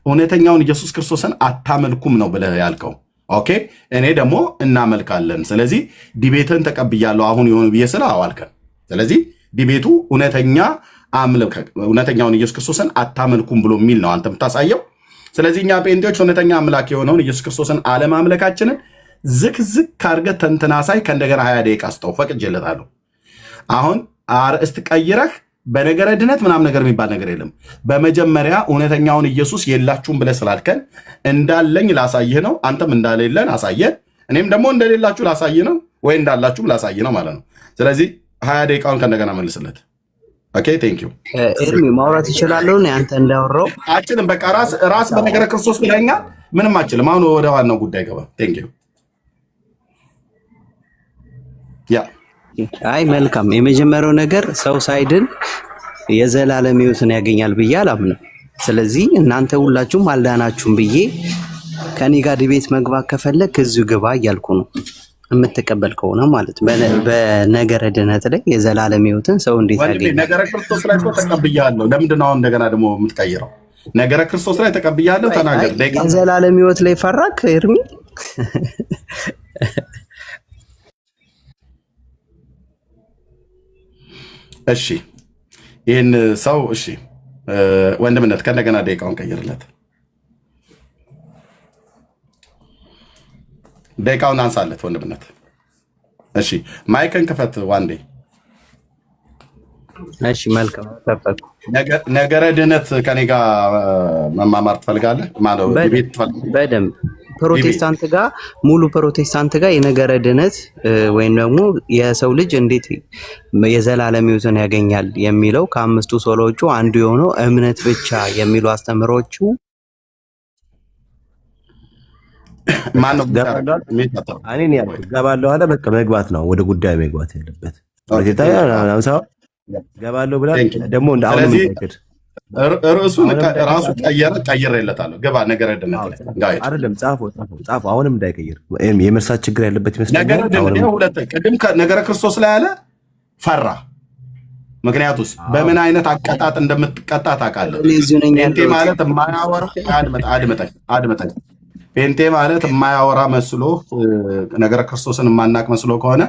እውነተኛውን ኢየሱስ ክርስቶስን አታመልኩም ነው ብለህ ያልከው። ኦኬ እኔ ደግሞ እናመልካለን። ስለዚህ ዲቤትን ተቀብያለሁ አሁን የሆኑ ብዬ ስለ አዋልከን። ስለዚህ ዲቤቱ እውነተኛውን ኢየሱስ ክርስቶስን አታመልኩም ብሎ የሚል ነው አንተ የምታሳየው። ስለዚህ እኛ ጴንጤዎች እውነተኛ አምላክ የሆነውን ኢየሱስ ክርስቶስን አለማምለካችንን ዝክ አድርገህ ተንትናሳይ። ከእንደገና 20 ደቂቃ ስጠው ፈቅጄለታለሁ። አሁን አርእስት ቀይረህ በነገረ ድነት ምናምን ነገር የሚባል ነገር የለም። በመጀመሪያ እውነተኛውን ኢየሱስ የላችሁም ብለህ ስላልከን እንዳለኝ ላሳይህ ነው። አንተም እንዳሌለን አሳየን፣ እኔም ደግሞ እንደሌላችሁ ላሳይህ ነው፣ ወይ እንዳላችሁም ላሳይህ ነው ማለት ነው። ስለዚህ 20 ደቂቃውን ከእንደገና መልስለት። ኦኬ ቴንክ ዩ። ኤርሚ ማውራት ይችላለሁ ነው አንተ እንዳወራው አችልም። በቃ ራስ በነገረ ክርስቶስ ብለኸኛል፣ ምንም አችልም። አሁን ወደ ዋናው ጉዳይ ገባ። ቴንክ ዩ። ያ አይ መልካም። የመጀመሪያው ነገር ሰው ሳይድን የዘላለም ሕይወትን ያገኛል ብዬ አላምንም። ስለዚህ እናንተ ሁላችሁም አልዳናችሁም ብዬ ከኔ ጋር ዲቤት መግባት ከፈለክ እዚሁ ግባ እያልኩ ነው። የምትቀበል ከሆነ ማለት በነገረ ድነት ላይ የዘላለም ሕይወትን ሰው እንዴት ያገኛል? ነገረ ክርስቶስ ላይ ተቀብያለሁ። ለምንድን ነው አሁን እንደገና ደግሞ የምትቀይረው? ነገረ ክርስቶስ ላይ ተቀብያለሁ ተናገር። የዘላለም ሕይወት ላይ ፈራክ ኤርሚ? እሺ ይህን ሰው እሺ ወንድምነት ከእንደገና ደቂቃውን ቀይርለት። ደቂቃውን አንሳለት ወንድምነት። እሺ ማይክን ክፈት ዋንዴ። እሺ መልካም ተፈቁ። ነገረ ድነት ከኔ ጋር መማማር ትፈልጋለህ? በደንብ ፕሮቴስታንት ጋር ሙሉ ፕሮቴስታንት ጋር የነገረ ድነት ወይም ደግሞ የሰው ልጅ እንዴት የዘላለም ሕይወትን ያገኛል የሚለው ከአምስቱ ሶሎቹ አንዱ የሆነው እምነት ብቻ የሚሉ አስተምሮቹ ማነው ገባለሁ አለ። በቃ መግባት ነው ወደ ጉዳዩ መግባት ያለበት። ገባለሁ ብላ ደግሞ እንደ አሁን ርዕሱን ራሱ ቀይሬለታለሁ። ገባ ነገረ ድነት አይደለም ጻፎ አሁንም እንዳይቀይር የመርሳት ችግር ያለበት ይመስላል። ቅድም ነገረ ክርስቶስ ላይ ያለ ፈራ። ምክንያቱስ በምን አይነት አቀጣጥ እንደምትቀጣ ታውቃለህ። ጴንጤ ማለት የማያወራ አድመጠኝ ጴንጤ ማለት የማያወራ መስሎ ነገረ ክርስቶስን የማናቅ መስሎ ከሆነ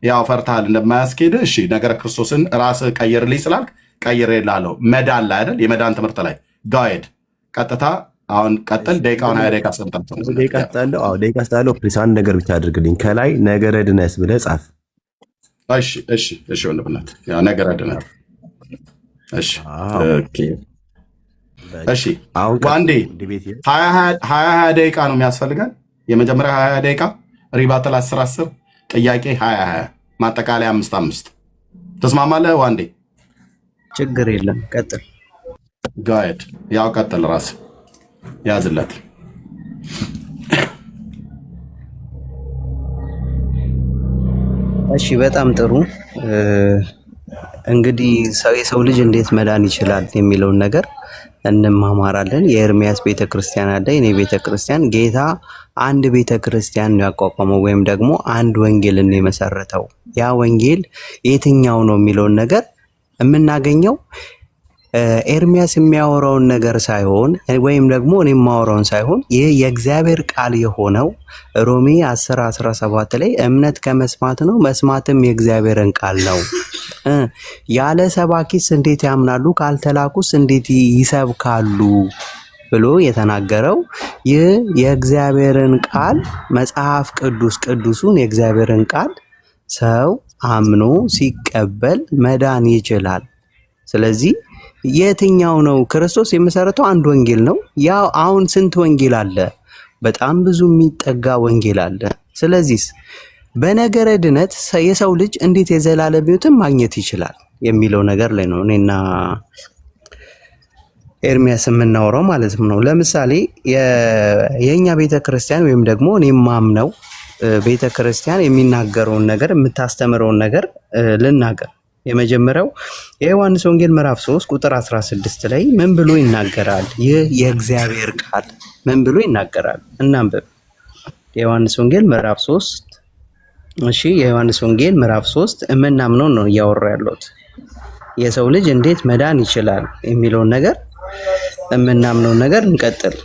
ያው ፈርታል እንደማያስኬድ። እሺ ነገረ ክርስቶስን ራስህ ቀይርልኝ ስላልክ ቀይሬልሃለሁ። መዳን ላይ አይደል? የመዳን ትምህርት ላይ ጋይድ ቀጥታ አሁን ቀጥል። ደቂቃውን 20 ደቂቃ አስቀምጣለሁ። ደቂቃ ስጣለሁ። ፕሊስ አንድ ነገር ብቻ አድርግልኝ። ከላይ ነገረ ድነት ብለህ ጻፍ። እሺ ወንድምነት ያው ነገረ ድነት እሺ እሺ ዋንዴ 20 ደቂቃ ነው የሚያስፈልጋል። የመጀመሪያ 20 ደቂቃ ሪባተል 10 ጥያቄ 20 ማጠቃለያ 5 ተስማማለህ ዋንዴ? ችግር የለም ቀጥል። ጋይድ ያው ቀጥል። ራስ ያዝለት። እሺ በጣም ጥሩ። እንግዲህ የሰው ልጅ እንዴት መዳን ይችላል የሚለውን ነገር እንማማራለን። የኤርሚያስ ቤተክርስቲያን አለ፣ የኔ ቤተክርስቲያን። ጌታ አንድ ቤተክርስቲያን ነው ያቋቋመው ወይም ደግሞ አንድ ወንጌልን የመሰረተው። ያ ወንጌል የትኛው ነው የሚለውን ነገር የምናገኘው ኤርሚያስ የሚያወራውን ነገር ሳይሆን ወይም ደግሞ እኔ የማወራውን ሳይሆን ይህ የእግዚአብሔር ቃል የሆነው ሮሜ 10:17 ላይ እምነት ከመስማት ነው፣ መስማትም የእግዚአብሔርን ቃል ነው። ያለ ሰባኪስ እንዴት ያምናሉ? ካልተላኩስ እንዴት ይሰብካሉ? ብሎ የተናገረው ይህ የእግዚአብሔርን ቃል መጽሐፍ ቅዱሱን የእግዚአብሔርን ቃል ሰው አምኖ ሲቀበል መዳን ይችላል። ስለዚህ የትኛው ነው? ክርስቶስ የመሰረተው አንድ ወንጌል ነው። ያው አሁን ስንት ወንጌል አለ? በጣም ብዙ የሚጠጋ ወንጌል አለ። ስለዚህ በነገረ ድነት የሰው ልጅ እንዴት የዘላለም ሕይወትን ማግኘት ይችላል የሚለው ነገር ላይ ነው እኔና ኤርሚያስ የምናወራው ማለት ነው። ለምሳሌ የኛ ቤተክርስቲያን ወይም ደግሞ እኔ ማምነው ቤተክርስቲያን የሚናገረውን ነገር የምታስተምረውን ነገር ልናገር። የመጀመሪያው የዮሐንስ ወንጌል ምዕራፍ 3 ቁጥር 16 ላይ ምን ብሎ ይናገራል? ይህ የእግዚአብሔር ቃል ምን ብሎ ይናገራል? እናንብብ። የዮሐንስ ወንጌል ምዕራፍ 3 እሺ፣ የዮሐንስ ወንጌል ምዕራፍ 3 የምናምነው ነው እያወራ ያለሁት። የሰው ልጅ እንዴት መዳን ይችላል የሚለውን ነገር የምናምነውን ነገር እንቀጥል።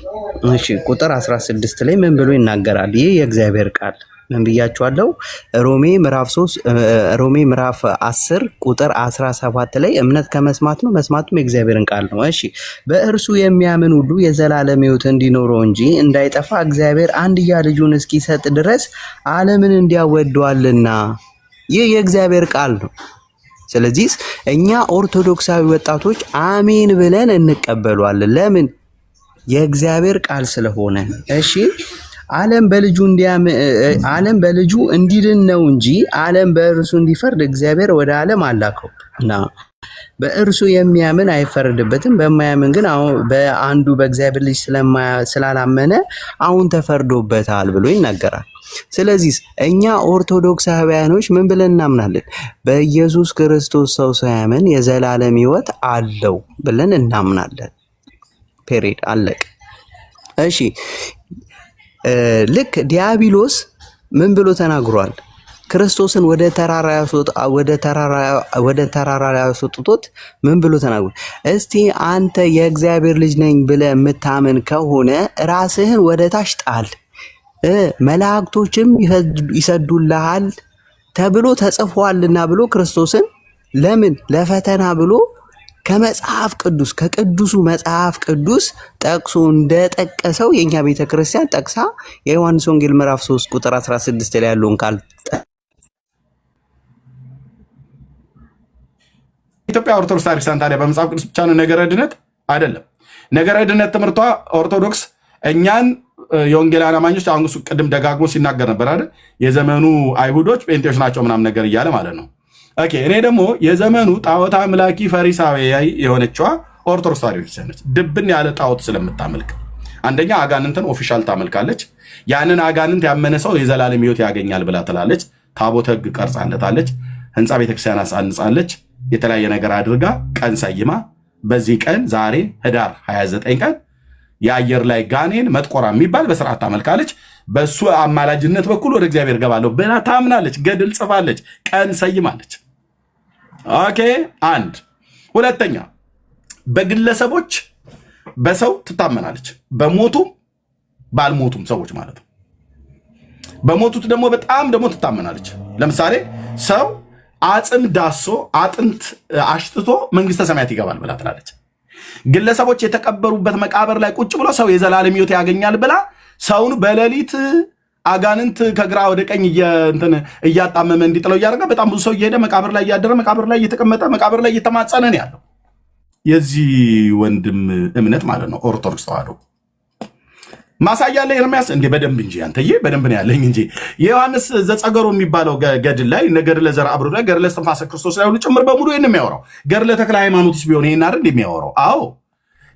እሺ ቁጥር 16 ላይ ምን ብሎ ይናገራል? ይህ የእግዚአብሔር ቃል ምን ብያችኋለሁ? ሮሜ ምዕራፍ 10 ቁጥር 17 ላይ እምነት ከመስማት ነው፣ መስማቱም የእግዚአብሔርን ቃል ነው። እሺ በእርሱ የሚያምን ሁሉ የዘላለም ሕይወት እንዲኖረው እንጂ እንዳይጠፋ እግዚአብሔር አንድያ ልጁን እስኪሰጥ ድረስ ዓለምን እንዲያወደዋልና። ይህ የእግዚአብሔር ቃል ነው። ስለዚህ እኛ ኦርቶዶክሳዊ ወጣቶች አሜን ብለን እንቀበሏለን። ለምን? የእግዚአብሔር ቃል ስለሆነ። እሺ ዓለም በልጁ እንዲድን ነው እንጂ ዓለም በእርሱ እንዲፈርድ እግዚአብሔር ወደ ዓለም አላከው እና በእርሱ የሚያምን አይፈረድበትም። በማያምን ግን በአንዱ በእግዚአብሔር ልጅ ስላላመነ አሁን ተፈርዶበታል ብሎ ይናገራል። ስለዚህ እኛ ኦርቶዶክሳውያኖች ምን ብለን እናምናለን? በኢየሱስ ክርስቶስ ሰው ሳያምን የዘላለም ሕይወት አለው ብለን እናምናለን። ፔሬድ አለቀ። እሺ ልክ ዲያብሎስ ምን ብሎ ተናግሯል? ክርስቶስን ወደ ተራራ ያስወጥቶት ምን ብሎ ተናግሯል? እስቲ አንተ የእግዚአብሔር ልጅ ነኝ ብለህ የምታምን ከሆነ ራስህን ወደ ታች ጣል፣ መላእክቶችም ይሰዱልሃል ተብሎ ተጽፏልና ብሎ ክርስቶስን ለምን ለፈተና ብሎ ከመጽሐፍ ቅዱስ ከቅዱሱ መጽሐፍ ቅዱስ ጠቅሶ እንደጠቀሰው የኛ ቤተክርስቲያን ጠቅሳ የዮሐንስ ወንጌል ምዕራፍ 3 ቁጥር 16 ላይ ያለውን ቃል ኢትዮጵያ ኦርቶዶክስ ታሪክሳን ታዲያ በመጽሐፍ ቅዱስ ብቻ ነው ነገረ ድነት አይደለም። ነገረ ድነት ትምህርቷ ኦርቶዶክስ እኛን የወንጌላውያን አማኞች አሁን እሱ ቅድም ደጋግሞ ሲናገር ነበር አይደል? የዘመኑ አይሁዶች ጴንጤዎች ናቸው ምናምን ነገር እያለ ማለት ነው። ኦኬ እኔ ደግሞ የዘመኑ ጣዖት አምላኪ ፈሪሳዊ የሆነችዋ ኦርቶዶክስ ቤተክርስቲያን ነች። ድብን ያለ ጣዖት ስለምታመልክ አንደኛ አጋንንትን ኦፊሻል ታመልካለች። ያንን አጋንንት ያመነ ሰው የዘላለም ሕይወት ያገኛል ብላ ትላለች። ታቦተ ሕግ ቀርጻለታለች። ህንፃ ቤተክርስቲያን አሳንጻለች። የተለያየ ነገር አድርጋ ቀን ሰይማ በዚህ ቀን ዛሬ ህዳር 29 ቀን የአየር ላይ ጋኔን መጥቆራ የሚባል በስርዓት ታመልካለች። በሱ አማላጅነት በኩል ወደ እግዚአብሔር ገባለሁ ብላ ታምናለች። ገድል ጽፋለች። ቀን ሰይማለች። ኦኬ አንድ ሁለተኛ በግለሰቦች በሰው ትታመናለች። በሞቱም ባልሞቱም ሰዎች ማለት ነው። በሞቱት ደግሞ በጣም ደግሞ ትታመናለች። ለምሳሌ ሰው አጽም ዳሶ አጥንት አሽትቶ መንግስተ ሰማያት ይገባል ብላ ትላለች። ግለሰቦች የተቀበሩበት መቃብር ላይ ቁጭ ብሎ ሰው የዘላለም ሕይወት ያገኛል ብላ ሰውን በሌሊት አጋንንት ከግራ ወደ ቀኝ እያጣመመ እንዲጥለው እያደረገ በጣም ብዙ ሰው እየሄደ መቃብር ላይ እያደረ መቃብር ላይ እየተቀመጠ መቃብር ላይ እየተማጸነ ነው ያለው። የዚህ ወንድም እምነት ማለት ነው ኦርቶዶክስ ተዋህዶ። ማሳያ ላይ ኤርሚያስ እንዴ በደንብ እንጂ አንተዬ በደንብ ነው ያለኝ እንጂ የዮሐንስ ዘጸገሮ የሚባለው ገድል ላይ ገድለ ዘርአ ብሩክ ላይ ገድለ እስትንፋሰ ክርስቶስ ላይ ሁሉ ጭምር በሙሉ ይሄን የሚያወራው ገድለ ተክለ ሃይማኖትስ ቢሆን ይሄን አይደል የሚያወራው? አዎ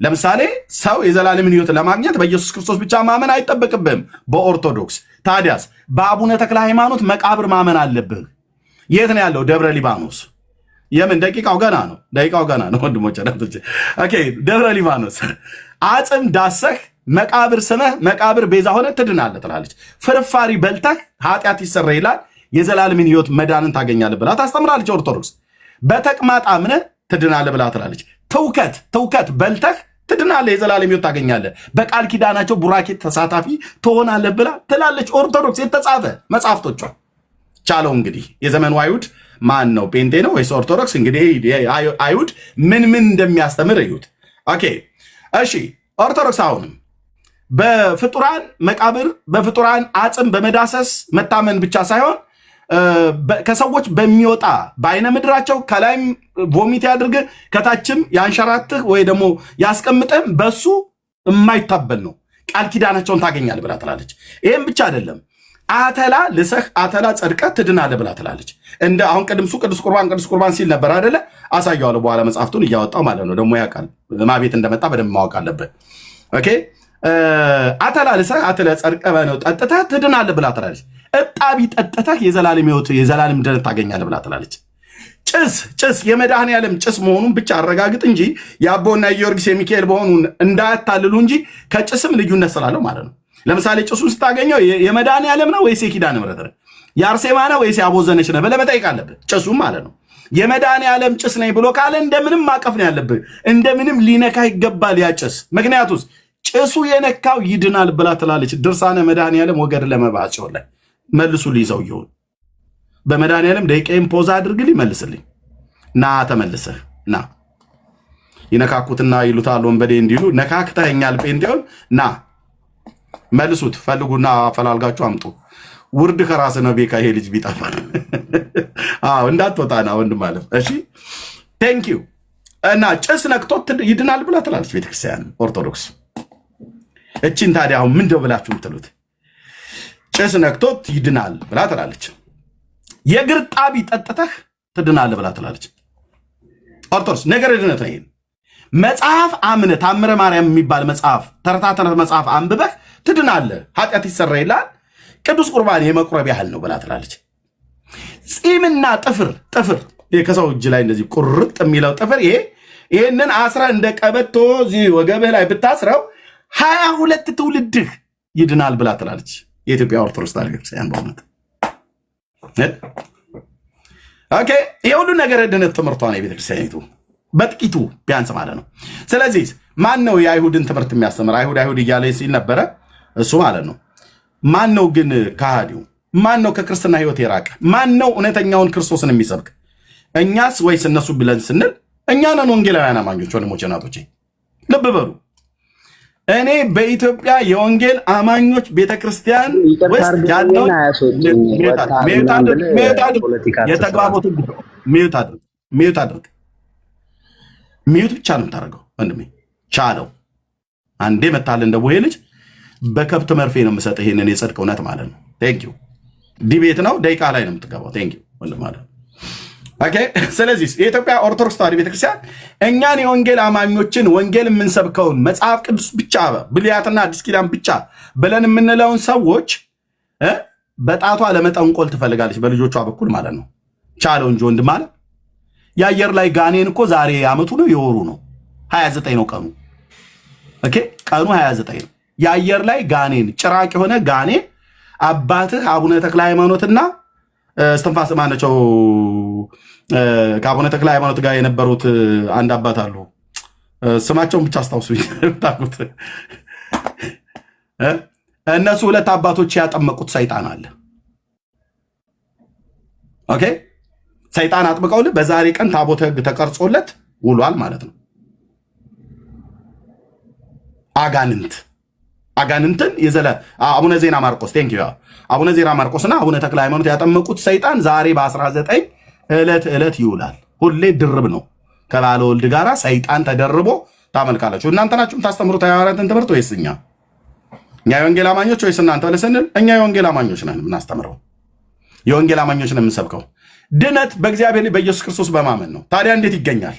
ለምሳሌ ሰው የዘላለምን ሕይወት ለማግኘት በኢየሱስ ክርስቶስ ብቻ ማመን አይጠበቅብህም በኦርቶዶክስ። ታዲያስ በአቡነ ተክለ ሃይማኖት መቃብር ማመን አለብህ። የት ነው ያለው? ደብረ ሊባኖስ። የምን ደቂቃው ገና ነው ወንድሞቼ። ኦኬ ደብረ ሊባኖስ አጽም ዳሰህ መቃብር ስመህ መቃብር ቤዛ ሆነ ትድናለህ ትላለች። ፍርፋሪ በልተህ ኃጢአት ይሰራ ይላል የዘላለምን ሕይወት መዳንን ታገኛለህ ብላ ታስተምራለች ኦርቶዶክስ። በተቅማጥ አምነህ ትድናለህ ብላ ትላለች። ትውከት በልተህ ትድናለህ የዘላለም ሕይወት ታገኛለህ፣ በቃል ኪዳናቸው ቡራኬ ተሳታፊ ትሆናለህ ብላ ትላለች ኦርቶዶክስ። የተጻፈ መጽሐፍቶቿ ቻለው። እንግዲህ የዘመኑ አይሁድ ማን ነው? ጴንጤ ነው ወይስ ኦርቶዶክስ? እንግዲህ አይሁድ ምን እንደሚያስተምር እዩት። ኦኬ እሺ ኦርቶዶክስ አሁንም በፍጡራን መቃብር በፍጡራን አጽም በመዳሰስ መታመን ብቻ ሳይሆን ከሰዎች በሚወጣ በአይነ ምድራቸው ከላይም ቮሚት ያድርግ ከታችም ያንሸራትህ ወይ ደግሞ ያስቀምጠም በሱ የማይታበል ነው። ቃል ኪዳናቸውን ታገኛለህ ብላ ትላለች። ይህም ብቻ አይደለም፣ አተላ ልሰህ አተላ ጸድቀህ ትድናለህ ብላ ትላለች። እንደ አሁን ቅድም ቅዱስ ቁርባን ሲል ነበር አይደለ? አሳየዋለሁ በኋላ መጽሐፍቱን እያወጣው ማለት ነው። ደግሞ ያውቃል ማቤት እንደመጣ በደንብ ማወቅ አለብህ። ኦኬ አተላ ልሰህ አተላ ጸድቀህ ነው ጠጥተህ ትድናለህ ብላ ትላለች። እጣቢ ጠጥተህ የዘላለም ሕይወት የዘላለም ድነት ታገኛለህ ብላ ትላለች። ጭስ የመድኃኔ ዓለም ጭስ መሆኑን ብቻ አረጋግጥ እንጂ የአቦና የጊዮርጊስ የሚካኤል መሆኑን እንዳያታልሉ እንጂ ከጭስም ልዩነት ስላለው ማለት ነው። ለምሳሌ ጭሱን ስታገኘው የመድኃኔ ዓለም ነው ወይስ የኪዳነ ምሕረት ነው? የአርሴማ ነው ወይስ ያቦዘነች ነው ብለህ መጠየቅ አለብህ። ጭሱም ማለት ነው የመዳን ዓለም ጭስ ነኝ ብሎ ካለ እንደምንም ማቀፍ ነው ያለብህ። እንደምንም ሊነካ ይገባል ያ ጭስ። ምክንያቱስ ጭሱ የነካው ይድናል ብላ ትላለች ድርሳነ መድኃኔ ዓለም ወገድ ለመባቸው ላይ መልሱ ሊይዘው ይሁን በመድኃኔ ዓለም ደቂቃዬን ፖዝ አድርግልኝ መልስልኝ። ና ተመልሰህ ና ይነካኩትና ይሉታል ወንበዴ እንዲሉ ነካክተኛል ጴንጤውን ና መልሱት። ፈልጉና አፈላልጋችሁ አምጡ። ውርድ ከራስ ነው ቤካ ይሄ ልጅ ቢጠፋ አዎ እንዳትወጣና ወንድም አለ። እሺ ቴንክ ዩ። እና ጭስ ነክቶት ይድናል ብላ ትላለች ቤተክርስቲያን ኦርቶዶክስ። እቺን ታዲያ አሁን ምንድነው ብላችሁ የምትሉት? ጭስ ነክቶት ይድናል ብላ ትላለች። የእግር ጣቢ ጠጥተህ ትድናል ብላ ትላለች ኦርቶዶክስ። ነገር ድነት ነው። መጽሐፍ አምነ ታምረ ማርያም የሚባል መጽሐፍ ተረታ ተረት መጽሐፍ አንብበህ ትድናለህ፣ ኃጢአት ይሰረይልሃል፣ ቅዱስ ቁርባን የመቁረብ ያህል ነው ብላ ትላለች። ጺምና ጥፍር ከሰው እጅ ላይ እንደዚህ ቁርጥ የሚለው ጥፍር ይሄንን አስረ እንደ ቀበቶ እዚህ ወገብህ ላይ ብታስረው 22 ትውልድህ ይድናል ብላ ትላለች የኢትዮጵያ ኦርቶዶክስ ተዋሕዶ ቤተክርስቲያን። በእውነት ኦኬ፣ ይሄ ሁሉ ነገር ድነት ትምህርቷ ነው የቤተክርስቲያኒቱ በጥቂቱ ቢያንስ ማለት ነው። ስለዚህ ማን ነው የአይሁድን ትምህርት የሚያስተምር? አይሁድ እያለ ሲል ነበረ እሱ ማለት ነው። ማን ነው ግን ከሃዲው? ማን ነው ከክርስትና ህይወት የራቀ? ማን ነው እውነተኛውን ክርስቶስን የሚሰብክ? እኛስ ወይስ እነሱ ብለን ስንል እኛ ነን ወንጌላውያን አማኞች። ወንድሞቼ እናቶቼ ልብ በሉ። እኔ በኢትዮጵያ የወንጌል አማኞች ቤተክርስቲያን ውስጥ ያለው ሚዩት አድርግ ሚዩት ብቻ ነው የምታደርገው ወንድሜ። ቻለው አንዴ መታል እንደ ቡሄ ልጅ በከብት መርፌ ነው የምሰጥህ ይሄንን የጽድቅ እውነት ማለት ነው። ቴንክ ዩ። ዲቤት ነው ደቂቃ ላይ ነው የምትገባው። ቴንክ ዩ ወንድም ማለት ኦኬ። ስለዚህ የኢትዮጵያ ኦርቶዶክስ ተዋሕዶ ቤተክርስቲያን እኛን የወንጌል አማኞችን ወንጌል የምንሰብከውን መጽሐፍ ቅዱስ ብቻ ብሉያትና አዲስ ኪዳን ብቻ ብለን የምንለውን ሰዎች በጣቷ ለመጠንቆል ትፈልጋለች በልጆቿ በኩል ማለት ነው። ቻለው እንጂ ወንድም ማለት የአየር ላይ ጋኔን እኮ ዛሬ ዓመቱ ነው የወሩ ነው 29 ነው ቀኑ። ኦኬ ቀኑ 29 ነው። የአየር ላይ ጋኔን ጭራቅ የሆነ ጋኔን አባትህ አቡነ ተክለ ሃይማኖትና እስትንፋስ ማነቸው ከአቡነ ተክለ ሃይማኖት ጋር የነበሩት አንድ አባት አሉ። ስማቸውን ብቻ አስታውሱኝ ታቁት። እነሱ ሁለት አባቶች ያጠመቁት ሰይጣን አለ። ኦኬ ሰይጣን አጥምቀውልህ በዛሬ ቀን ታቦተ ሕግ ተቀርጾለት ውሏል ማለት ነው። አጋንንትን የዘለ አቡነ ዜና ማርቆስ ቴንክ ዩ አቡነ ዜና ማርቆስና አቡነ ተክለ ሃይማኖት ያጠመቁት ሰይጣን ዛሬ በ19 ዕለት ይውላል። ሁሌ ድርብ ነው። ከባለ ወልድ ጋራ ሰይጣን ተደርቦ ታመልካላችሁ። እናንተ ናችሁም ታስተምሩት የሐዋርያትን ትምህርት ወይስ እኛ የወንጌል አማኞች ወይስ እናንተ ለሰንል? እኛ የወንጌል አማኞች ነን የምናስተምረው፣ የወንጌል አማኞች ነን የምንሰብከው። ድነት በእግዚአብሔር ላይ በኢየሱስ ክርስቶስ በማመን ነው። ታዲያ እንዴት ይገኛል?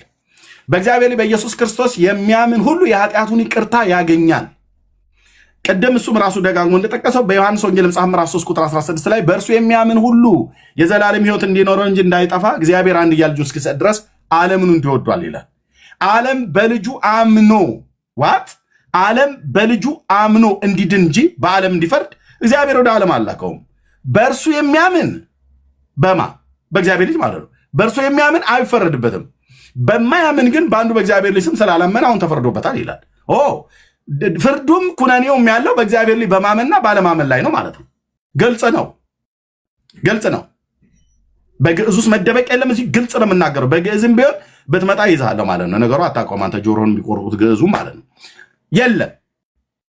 በእግዚአብሔር ላይ በኢየሱስ ክርስቶስ የሚያምን ሁሉ የኃጢአቱን ይቅርታ ያገኛል። ቀደም እሱም ራሱ ደጋግሞ እንደጠቀሰው በዮሐንስ ወንጌል መጽሐፍ ምዕራፍ 3 ቁጥር 16 ላይ በእርሱ የሚያምን ሁሉ የዘላለም ሕይወት እንዲኖረው እንጂ እንዳይጠፋ እግዚአብሔር አንድያ ልጁን እስኪሰጥ ድረስ ዓለምን እንዲወዷል ይላል። ዓለም በልጁ አምኖ ዓለም በልጁ አምኖ እንዲድን እንጂ በዓለም እንዲፈርድ እግዚአብሔር ወደ ዓለም አላከውም። በእርሱ የሚያምን በእግዚአብሔር ልጅ ማለት ነው። በእርሱ የሚያምን አይፈረድበትም። በማያምን ግን በአንዱ በእግዚአብሔር ልጅ ስም ስላላመነ አሁን ተፈርዶበታል ይላል። ፍርዱም ኩነኔውም ያለው በእግዚአብሔር ልጅ በማመንና ባለማመን ላይ ነው ማለት ነው። ግልጽ ነው። በግዕዝ ውስጥ መደበቅ የለም። እዚህ ግልጽ ነው የምናገረው። በግዕዝም ቢሆን ብትመጣ ይዛለሁ ማለት ነው። ነገሩ አታውቀውም አንተ ጆሮን የሚቆርጡት ግዕዙ ማለት ነው። የለም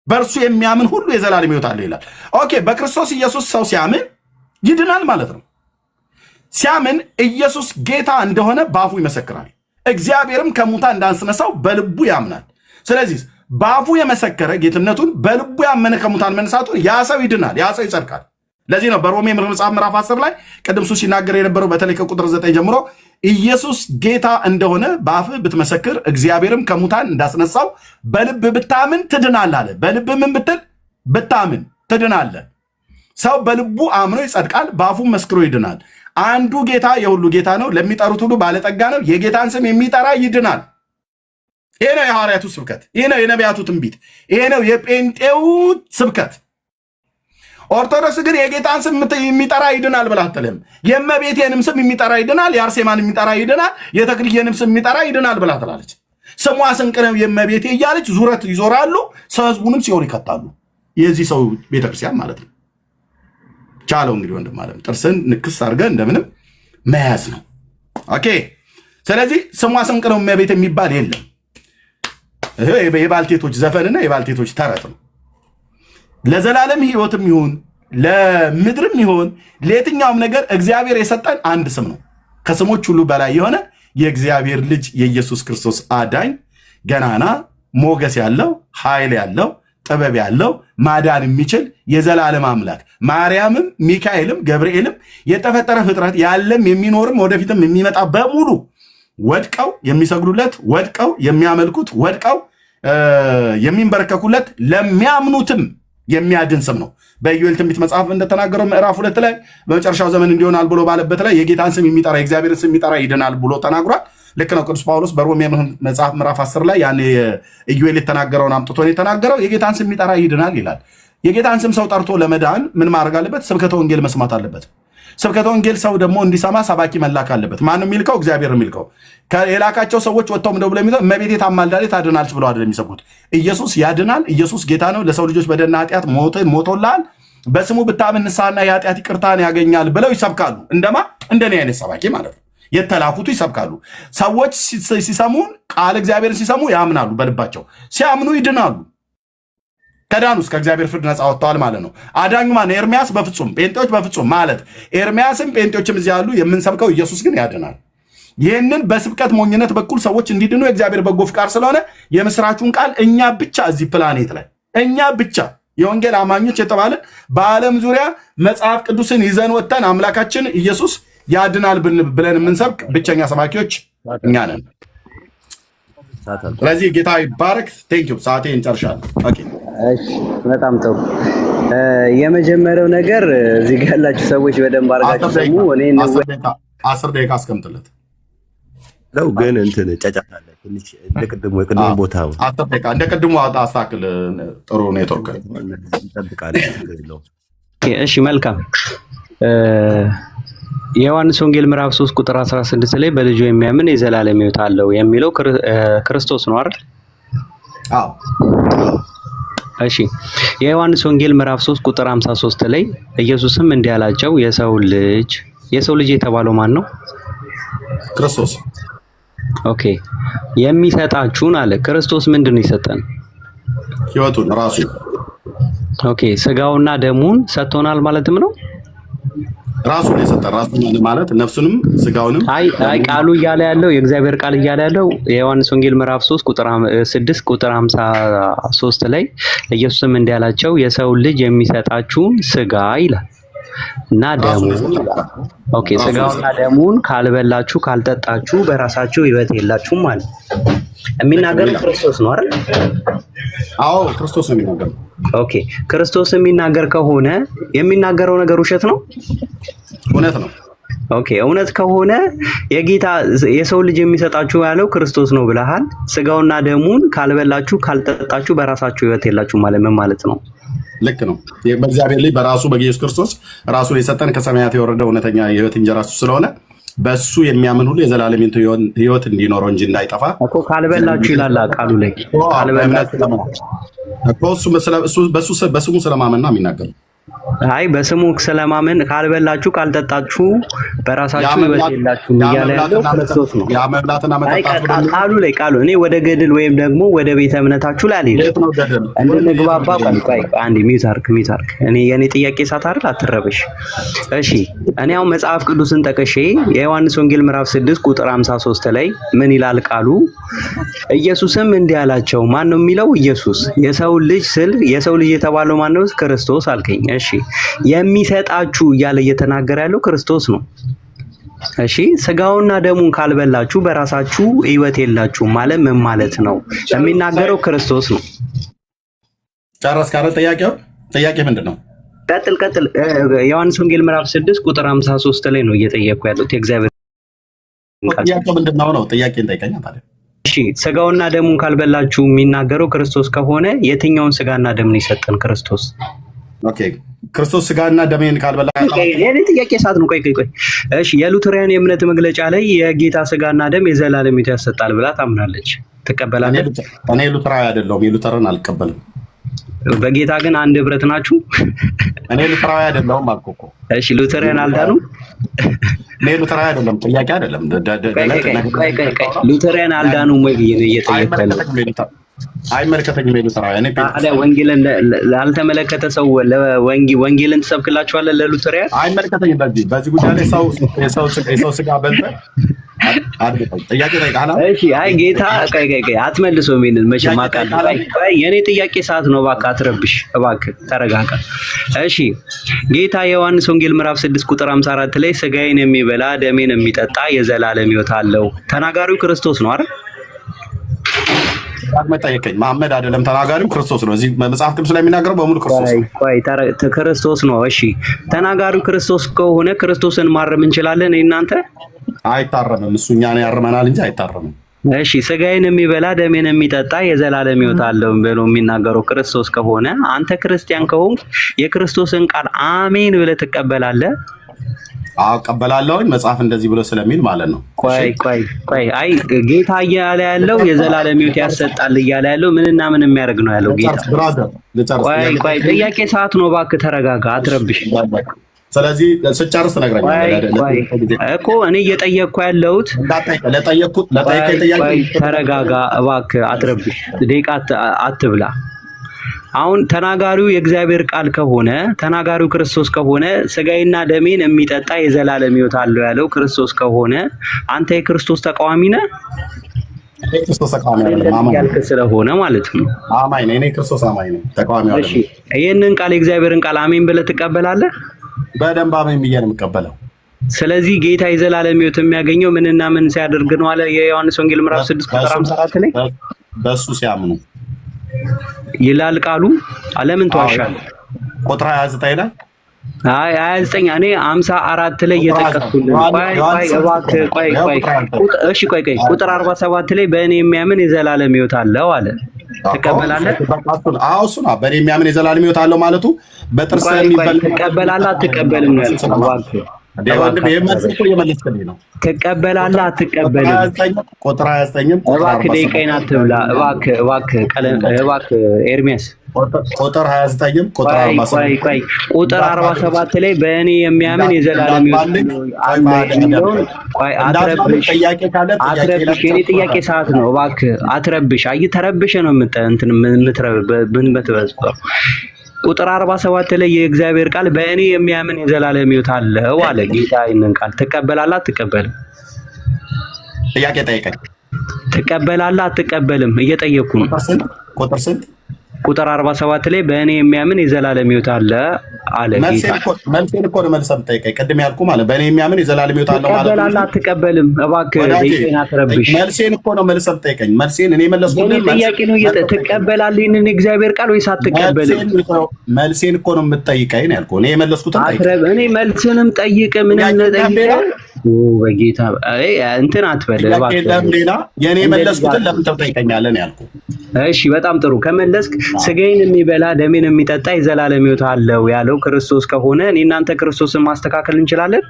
በእርሱ የሚያምን ሁሉ የዘላለም ሕይወት አለው ይላል። ኦኬ በክርስቶስ ኢየሱስ ሰው ሲያምን ይድናል ማለት ነው። ሲያምን ኢየሱስ ጌታ እንደሆነ በአፉ ይመሰክራል። እግዚአብሔርም ከሙታን እንዳስነሳው በልቡ ያምናል። ስለዚህ በአፉ የመሰከረ ጌትነቱን በልቡ ያመነ ከሙታን መነሳቱን ያ ሰው ይድናል፣ ያ ሰው ይጸድቃል። ለዚህ ነው በሮሜ መጽሐፍ ምዕራፍ 10 ላይ ቅድም እሱ ሲናገር የነበረው በተለይ ከቁጥር 9 ጀምሮ ኢየሱስ ጌታ እንደሆነ በአፍ ብትመሰክር እግዚአብሔርም ከሙታን እንዳስነሳው በልብ ብታምን ትድናለህ አለ። በልብ ምን ብታምን ትድናለህ። ሰው በልቡ አምኖ ይጸድቃል፣ በአፉም መስክሮ ይድናል። አንዱ ጌታ የሁሉ ጌታ ነው፣ ለሚጠሩት ሁሉ ባለጠጋ ነው። የጌታን ስም የሚጠራ ይድናል። ይሄ ነው የሐዋርያቱ ስብከት። ይሄ ነው የነቢያቱ ትንቢት። ይሄ ነው የጴንጤው ስብከት። ኦርቶዶክስ ግን የጌታን ስም የሚጠራ ይድናል ብላ አትልም። የእመቤቴንም ስም የሚጠራ ይድናል፣ የአርሴማን የሚጠራ ይድናል፣ የተክልዬንም ስም የሚጠራ ይድናል ብላ ትላለች። ስሟ ስንቅ ነው የእመቤቴ እያለች ዙረት ይዞራሉ፣ ሰው ህዝቡንም ሲኦል ይከታሉ። የዚህ ሰው ቤተክርስቲያን ማለት ነው። ቻለው እንግዲህ ወንድም አለም ጥርስን ንክስ አድርገህ እንደምንም መያዝ ነው። ኦኬ። ስለዚህ ስሟ ስንቅ ነው እመቤት የሚባል የለም። የባልቴቶች ዘፈንና የባልቴቶች ተረት ነው። ለዘላለም ህይወትም ይሁን ለምድርም ይሁን ለየትኛውም ነገር እግዚአብሔር የሰጠን አንድ ስም ነው። ከስሞች ሁሉ በላይ የሆነ የእግዚአብሔር ልጅ የኢየሱስ ክርስቶስ አዳኝ ገናና ሞገስ ያለው ኃይል ያለው ጥበብ ያለው ማዳን የሚችል የዘላለም አምላክ ማርያምም ሚካኤልም ገብርኤልም የተፈጠረ ፍጥረት ያለም የሚኖርም ወደፊትም የሚመጣ በሙሉ ወድቀው የሚሰግዱለት ወድቀው የሚያመልኩት ወድቀው የሚንበረከኩለት ለሚያምኑትም የሚያድን ስም ነው። በኢዮኤል ትንቢት መጽሐፍ እንደተናገረው ምዕራፍ 2 ላይ በመጨረሻው ዘመን እንዲሆናል ብሎ ባለበት ላይ የጌታን ስም የሚጠራ የእግዚአብሔርን ስም የሚጠራ ይድናል ብሎ ተናግሯል። ልክ ነው። ቅዱስ ጳውሎስ በሮሜ መጽሐፍ ምዕራፍ 10 ላይ ያን ኢዮኤል የተናገረውን አምጥቶ የተናገረው የጌታን ስም የሚጠራ ይድናል ይላል። የጌታን ስም ሰው ጠርቶ ለመዳን ምን ማድረግ አለበት? ስብከተ ወንጌል መስማት አለበት። ስብከተ ወንጌል ሰው ደግሞ እንዲሰማ ሰባኪ መላክ አለበት። ማን ነው የሚልከው? እግዚአብሔር ነው የሚልከው። የላካቸው ሰዎች ወጥተው ምንድነው ብለው የሚለው እመቤቴ ታማልዳለች ታድናለች ብለው አይደለም የሚሰብኩት። ኢየሱስ ያድናል፣ ኢየሱስ ጌታ ነው፣ ለሰው ልጆች በደልና ኃጢአት ሞቶልሃል፣ በስሙ ብታምን ንስሐና የኃጢአት ይቅርታን ያገኛል ብለው ይሰብካሉ። እንደማ እንደኔ አይነት ሰባኪ ማለት ነው። የተላኩቱ ይሰብካሉ። ሰዎች ሲሰሙን ቃል እግዚአብሔርን ሲሰሙ ያምናሉ፣ በልባቸው ሲያምኑ ይድናሉ። ከዳኑስ ከእግዚአብሔር ፍርድ ነፃ ወጥተዋል ማለት ነው። አዳኙ ማን? ኤርሚያስ በፍጹም ጴንጤዎች በፍጹም ማለት ኤርሚያስም ጴንጤዎችም እዚህ ያሉ የምንሰብከው ኢየሱስ ግን ያድናል። ይህንን በስብከት ሞኝነት በኩል ሰዎች እንዲድኑ የእግዚአብሔር በጎ ፍቃድ ስለሆነ የምስራቹን ቃል እኛ ብቻ እዚህ ፕላኔት ላይ እኛ ብቻ የወንጌል አማኞች የተባለን በዓለም ዙሪያ መጽሐፍ ቅዱስን ይዘን ወጥተን አምላካችን ኢየሱስ ያድናል ብለን የምንሰብክ ብቸኛ ሰባኪዎች እኛ ነን። ስለዚህ ጌታ ይባረክ። ቴንኪው። ሰዓቴ እንጨርሻለን። ኦኬ በጣም ጥሩ። የመጀመሪያው ነገር እዚህ ጋር ያላችሁ ሰዎች በደንብ አድርጋችሁ ስሙ። እኔ 10 ደቂቃ አስቀምጥለት ነው ግን እንትን ጫጫታ አለ ትንሽ እንደ ቅድሙ ቦታው 10 ደቂቃ እንደ ቅድሙ አስተካክል። ጥሩ ኔትወርክ እንጠብቃለን። እሺ መልካም። የዮሐንስ ወንጌል ምዕራፍ 3 ቁጥር 16 ላይ በልጁ የሚያምን የዘላለም ሕይወት አለው የሚለው ክርስቶስ ነው አይደል? አዎ። እሺ የዮሐንስ ወንጌል ምዕራፍ 3 ቁጥር 53 ላይ ኢየሱስም እንዲህ አላቸው፣ የሰው ልጅ የተባለው ማን ነው? ክርስቶስ። ኦኬ የሚሰጣችሁን አለ። ክርስቶስ ምንድነው የሰጠን? ሕይወቱን ራሱ። ኦኬ ስጋውና ደሙን ሰጥቶናል ማለትም ነው። ራሱ ነው የሰጠን። ራሱ ማለት ነፍሱንም ስጋውንም። አይ ቃሉ እያለ ያለው የእግዚአብሔር ቃል እያለ ያለው የዮሐንስ ወንጌል ምዕራፍ 3 ቁጥር 6 ቁጥር 53 ላይ ኢየሱስም እንዲህ አላቸው፣ የሰው ልጅ የሚሰጣችሁን ስጋ ይላል እና ደሙ። ኦኬ ስጋውና ደሙን ካልበላችሁ ካልጠጣችሁ በራሳችሁ ሕይወት የላችሁም ማለት የሚናገረው ክርስቶስ ነው አይደል? አዎ ክርስቶስ ነው የሚናገረው። ኦኬ ክርስቶስ የሚናገር ከሆነ የሚናገረው ነገር ውሸት ነው? እውነት ነው። ኦኬ እውነት ከሆነ የሰው ልጅ የሚሰጣችሁ ያለው ክርስቶስ ነው ብለሃል። ስጋውና ደሙን ካልበላችሁ ካልጠጣችሁ በራሳችሁ ሕይወት የላችሁ ማለት ምን ማለት ነው? ልክ ነው። በእግዚአብሔር ላይ በራሱ በኢየሱስ ክርስቶስ ራሱን የሰጠን ከሰማያት የወረደ እውነተኛ የሕይወት እንጀራ እሱ ስለሆነ በሱ የሚያምን ሁሉ የዘላለም ሕይወት እንዲኖረው እንጂ እንዳይጠፋ እኮ ካልበላችሁ ይላል ቃሉ ላይ። በስሙ ስለማመን ነው የሚናገረው። አይ በስሙ ስለማመን ካልበላችሁ ካልጠጣችሁ በራሳችሁ ሕይወት የላችሁም እያለ ያለው ክርስቶስ ነው። ያ መብላትና መጠጣት ቃሉ እኔ ወደ ገድል ወይም ደግሞ ወደ ቤተ እምነታችሁ ላይ አልሄድም። እንድንግባባ ቆይ አንዴ ሚውት አድርግ። እኔ የኔ ጥያቄ ሳታርል አትረበሽ። እሺ እኔ አሁን መጽሐፍ ቅዱስን ጠቅሼ የዮሐንስ ወንጌል ምዕራፍ 6 ቁጥር 53 ላይ ምን ይላል ቃሉ? ኢየሱስም እንዲህ አላቸው። ማን ነው የሚለው? ኢየሱስ። የሰው ልጅ የተባለው ማን ነው? ክርስቶስ አልከኝ። እሺ የሚሰጣችሁ እያለ እየተናገረ ያለው ክርስቶስ ነው። እሺ ስጋውና ደሙን ካልበላችሁ በራሳችሁ ሕይወት የላችሁም ማለት ምን ማለት ነው? የሚናገረው ክርስቶስ ነው። ጨረስክ አይደል? ጥያቄ ምንድን ነው? ቀጥል። ዮሐንስ ወንጌል ምዕራፍ 6 ቁጥር 53 ላይ ነው እየጠየቅኩ ያለሁት። የእግዚአብሔር ጥያቄ ምንድን ነው? ጥያቄን ጠይቀኛ ታዲያ። እሺ ስጋውና ደሙን ካልበላችሁ የሚናገረው ክርስቶስ ከሆነ የትኛውን ስጋና ደምን ይሰጠን ክርስቶስ? ኦኬ ክርስቶስ ስጋና ደሜን ካልበላ የኔ ጥያቄ ሰዓት ነው። ቆይ እሺ፣ የሉተሪያን የእምነት መግለጫ ላይ የጌታ ስጋና ደም የዘላለም ሕይወት ያሰጣል ብላ ታምናለች። ትቀበላለህ? እኔ ሉተራዊ አይደለሁም፣ የሉተርን አልቀበልም። በጌታ ግን አንድ ህብረት ናችሁ? እኔ ሉተራዊ አይደለሁም አልኩህ እኮ። እሺ፣ ሉተሪያን አልዳኑ? እኔ ሉተራዊ አይደለም፣ ጥያቄ አይደለም። ሉተሪያን አልዳኑም ወይ ብዬ ነው እየጠየቅኩ ያለው። አይመለከተኝም። ሉተራዊ እኔ ታዲያ ወንጌልን ላልተመለከተ ሰው ወንጌልን ትሰብክላችኋለህ? ለሉተሪያን አይመለከተኝም። በዚህ ጉዳይ ላይ የሰው ስጋ በልተህ ጥያቄ ጠይቃለህ። እሺ፣ አይ ጌታ አትመልሰውም። ይሄንን መቼም አውቃለሁ። የኔ ጥያቄ ሰዓት ነው። እባክህ አትረብሽ፣ እባክህ ተረጋጋ። እሺ፣ ጌታ የዮሐንስ ወንጌል ምዕራፍ 6 ቁጥር 54 ላይ ስጋዬን የሚበላ ደሜን የሚጠጣ የዘላለም ሕይወት አለው። ተናጋሪው ክርስቶስ ነው አይደል? ጠየቀኝ። መሐመድ አይደለም ተናጋሪው፣ ክርስቶስ ነው። እዚህ መጽሐፍ ቅዱስ ላይ የሚናገረው በሙሉ ክርስቶስ ነው። ክርስቶስ ነው። እሺ፣ ተናጋሪው ክርስቶስ ከሆነ ክርስቶስን ማረም እንችላለን? እናንተ አይታረምም። እሱ እኛን ያርመናል እንጂ አይታረምም። እሺ፣ ስጋዬን የሚበላ ደሜን የሚጠጣ የዘላለም ሕይወት አለው ብሎ የሚናገረው ክርስቶስ ከሆነ አንተ ክርስቲያን ከሆንክ የክርስቶስን ቃል አሜን ብለህ ትቀበላለህ? አዎ እቀበላለሁኝ። መጽሐፍ እንደዚህ ብሎ ስለሚል ማለት ነው። ቆይ አይ ጌታ እያለ ያለው የዘላለም ሕይወት ያሰጣል እያለ ያለው ምንና ምን የሚያደርግ ነው ያለው ጌታ? ቆይ ጥያቄ ሰዓት ነው። እባክህ ተረጋጋ፣ አትረብሽ። ስለዚህ ስጨርስ ትነግረኛለህ እኮ እኔ እየጠየቅኩ ያለሁት ለጠየቅኩት ጥያቄ። ተረጋጋ እባክህ፣ አትረብሽ፣ ደቂቃ አትብላ። አሁን ተናጋሪው የእግዚአብሔር ቃል ከሆነ ተናጋሪው ክርስቶስ ከሆነ ስጋዬና ደሜን የሚጠጣ የዘላለም ሕይወት አለው ያለው ክርስቶስ ከሆነ አንተ የክርስቶስ ተቃዋሚ ነህ? ክርስቶስ ተቃዋሚ ነኝ ያልክ ስለሆነ ማለት ነው። አማኝ ነኝ፣ እኔ ክርስቶስ አማኝ ነኝ፣ ተቃዋሚ አይደለም። እሺ፣ ይሄንን ቃል የእግዚአብሔርን ቃል አሜን ብለህ ትቀበላለህ? በደንብ አሜን ብዬ ነው የምቀበለው። ስለዚህ ጌታ የዘላለም ሕይወት የሚያገኘው ምንና ምን ሲያደርግ ነው አለ የዮሐንስ ወንጌል ምዕራፍ 6 ቁጥር 54 ላይ በእሱ ሲያምኑ ይላል ቃሉ። አለምን ተዋሻለህ? ቁጥር 29 ላይ አይ 29 እኔ 54 ላይ እየጠቀስኩልህ። ቆይ ቁጥር 47 ላይ በእኔ የሚያምን የዘላለም ሕይወት አለው አለ። ትቀበላለህ? አዎ እሱ ነው በእኔ የሚያምን የዘላለም ሕይወት አለው ማለቱ። በጥርስ የሚበላ ትቀበላለህ አትቀበልም ነው ያልኩህ። ትቀበላለህ አትቀበልም? ቁጥር 29 እባክህ ደቂቃዬን አትብላ እባክህ ኤርሚያስ። ቁጥር 29 ቁጥር 47 ላይ በእኔ የሚያምን የዘላለም ሕይወት አትረብሽ። የእኔ ጥያቄ ሰዓት ነው። እባክህ አትረብሽ። አየህ ተረብሸህ ነው የምትበዝበው። ቁጥር 47 ላይ የእግዚአብሔር ቃል በእኔ የሚያምን የዘላለም ሕይወት አለው አለ ጌታ። ይሄንን ቃል ትቀበላለህ አትቀበልም? ጥያቄ ጠይቀኝ። ትቀበላለህ አትቀበልም? እየጠየቅኩ ነው። ቁጥር ስንት? ቁጥር 47 ላይ በእኔ የሚያምን የዘላለም ሕይወት አለ አለ ጌታ። መልሴን እኮ ነው መልሰህ የምጠይቀኝ። ቅድም ያልኩህ ማለት በእኔ የሚያምን የዘላለም ሕይወት አለው ማለት ነው። ትቀበላለህ አትቀበልም? እባክህ ደቂቃዬን አትረብሽ። መልሴን እኮ ነው መልሰህ የምጠይቀኝ። መልሴን እኔ መለስኩልህ። ጥያቄ ነው። ትቀበላለህ ይሄንን የእግዚአብሔር ቃል ወይስ አትቀበልም? መልሴን እኮ ነው የምጠይቀኝ ነው ያልኩህ። እኔ የመለስኩትን እኔ መልስንም ጠይቅ ምንም ጠይቅ። በጌታ እንትን አትበል እባክህ። ሌላ የኔ የመለስኩትን ለምን ትጠይቀኛለህ ነው ያልኩህ። እሺ በጣም ጥሩ። ከመለስክ ስጋዬን የሚበላ ደሜን የሚጠጣ የዘላለም ሕይወት አለው ያለው ክርስቶስ ከሆነ እኔ እናንተ ክርስቶስን ማስተካከል እንችላለን?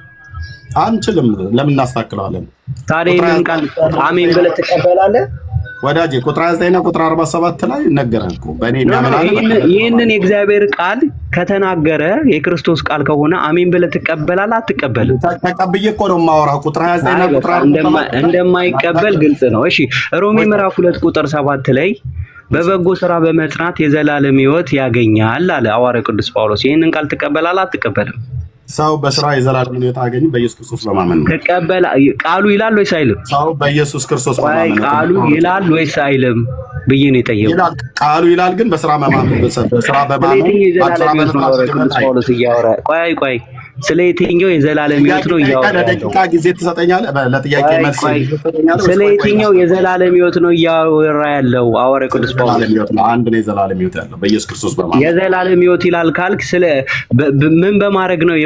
አንችልም። ለምን እናስተካክለዋለን? ታዲያ ይሄንን ቃል አሜን ብለህ ትቀበላለህ? ወዳጄ ቁጥር 29 እና ቁጥር 47 ላይ ነገረህ እኮ በእኔ የሚያምን ይህንን የእግዚአብሔር ቃል ከተናገረ የክርስቶስ ቃል ከሆነ አሜን ብለህ ትቀበላለህ አትቀበልም? ተቀብዬ እኮ ነው የማወራው። ቁጥር 29 እና ቁጥር 47 እንደማይቀበል ግልጽ ነው። እሺ ሮሜ ምዕራፍ 2 ቁጥር 7 ላይ በበጎ ስራ በመጽናት የዘላለም ሕይወት ያገኛል አለ ሐዋርያው ቅዱስ ጳውሎስ። ይህንን ቃል ትቀበላለህ አትቀበልም? ሰው በስራ የዘላለም ሕይወት አገኝ በኢየሱስ ክርስቶስ በማመን ነው። ቃሉ ይላል ወይስ አይልም? ሰው በኢየሱስ ክርስቶስ በማመን ነው። ቃሉ ይላል ወይስ አይልም ብዬ ነው የጠየቁት። ቃሉ ይላል ግን በስራ በማመን በስራ በማመን ቅዱስ ጳውሎስ እያወራ ቆይ ስለ የትኛው የዘላለም ሕይወት ነው እያወራ ያለው? ለደቂቃ ጊዜ ትሰጠኛለህ? ለጥያቄ መልስ ስለ የትኛው የዘላለም ሕይወት ነው እያወራ ያለው ሐዋርያው ቅዱስ ጳውሎስ? አንድ ነው የዘላለም ሕይወት ያለው በኢየሱስ ክርስቶስ በማመን። የዘላለም ሕይወት ይላል ካልክ ስለ ምን በማድረግ ነው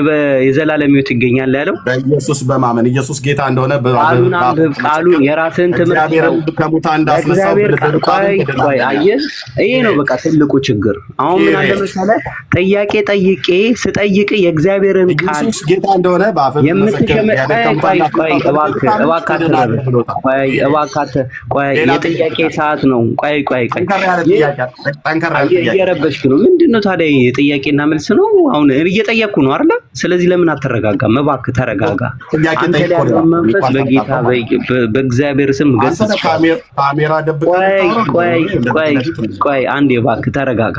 የዘላለም ሕይወት ይገኛል ያለው? በኢየሱስ በማመን ኢየሱስ ጌታ እንደሆነ ቃሉን አንብብ። ቃሉን የራስህን ትምህርት ከሙታን እንዳስነሳው አየህ፣ ይሄ ነው በቃ ትልቁ ችግር። አሁን ምን አለ መሰለህ ጥያቄ ጠይቄ ስጠይቅ የእግዚአብሔርን ቃል ኢየሱስ ጌታ እንደሆነ በአፍህ የጥያቄ ሰዓት ነው። ቆይ እየረበሽክ ነው። ምንድነው ታዲያ? የጥያቄና መልስ ነው። አሁን እየጠየቅኩ ነው አይደለ? ስለዚህ ለምን አትረጋጋም? እባክህ ተረጋጋ። አንተ ያለው መንፈስ በጌታ በእግዚአብሔር ስም ገስጽ። ካሜራ ደብቀህ ቆይ አንዴ እባክህ ተረጋጋ።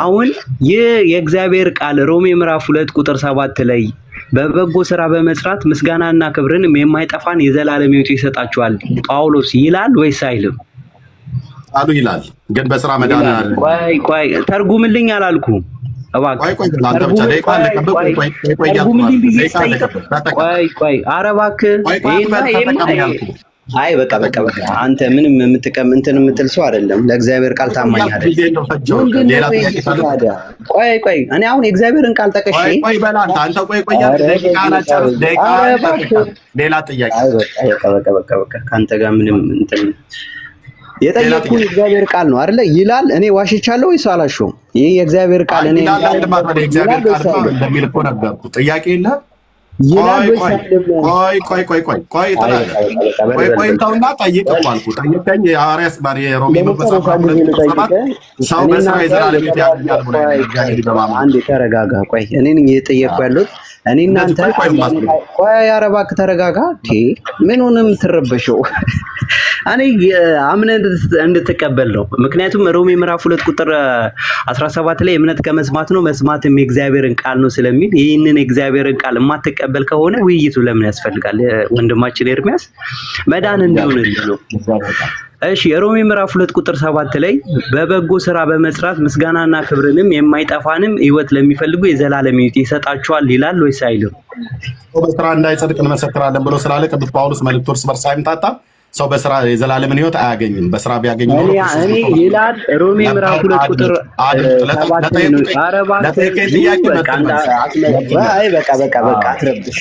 አሁን ይህ የእግዚአብሔር ቃል ሮሜ ምዕራፍ 2 ቁጥር 7 ላይ በበጎ ስራ በመስራት ምስጋናና ክብርንም የማይጠፋን የዘላለም ሕይወት ይሰጣችኋል ጳውሎስ ይላል ወይስ አይልም? አሉ ይላል። ግን በስራ መዳን አይደለም። ቆይ ተርጉምልኝ አላልኩም። እባክህ ኧረ እባክህ አይ በቃ አንተ ምንም እንትን የምትል ሰው አይደለም። ለእግዚአብሔር ቃል ታማኝ አይደለም። ቆይ እኔ አሁን የእግዚአብሔርን ቃል ጠቅሼ ሌላ ጥያቄ በቃ ከአንተ ጋር ምንም እንትን የጠየቅኩህ የእግዚአብሔር ቃል ነው አይደለ? ይላል። እኔ ዋሽቻለሁ ወይስ አላሸውም? ይሄ የእግዚአብር ቃል እኔ የእግዚአብሔር ቃል እንደሚል እኮ ነበር። ጥያቄ የለህም? ቆይ ተውና ጠይቅ እኮ አልኩህ። ጠይቀኝ። የሐዋርያት የሮሜ መንፈሳዊ ሰው በስራ የዘላለም ሕይወት ያገኛል ብሎ አንዴ ተረጋጋ። ቆይ እኔ ነኝ እየጠየቅኩ ያለሁት። እኔ እናንተ ቆይ ኧረ እባክህ ተረጋጋ። ምን ሆነህ የምትረበሸው? እኔ አምነህ እንድትቀበል ነው። ምክንያቱም ሮሜ ምዕራፍ 2 ቁጥር 17 ላይ እምነት ከመስማት ነው መስማትም የእግዚአብሔርን ቃል ነው ስለሚል ይህንን የእግዚአብሔርን ቃል የማትቀበል ከሆነ ውይይቱ ለምን ያስፈልጋል? ወንድማችን ኤርሚያስ መዳን እንዲሆንልህ ነው። እሺ የሮሜ ምዕራፍ 2 ቁጥር 7 ላይ በበጎ ስራ በመስራት ምስጋናና ክብርንም የማይጠፋንም ሕይወት ለሚፈልጉ የዘላለም ሕይወት ይሰጣቸዋል ይላል ወይስ አይልም? በስራ እንዳይጸድቅ እንመሰክራለን ብሎ ስላለ ቅዱስ ጳውሎስ መልእክቱ እርስ በርስ አይምታታም። ሰው በስራ የዘላለምን ሕይወት አያገኝም። በስራ ቢያገኝ ነው እኔ ይላል ሮሜ ምዕራፍ 2 ቁጥር 7 ለጠየቀኝ ጥያቄ በቃ አትረብሽ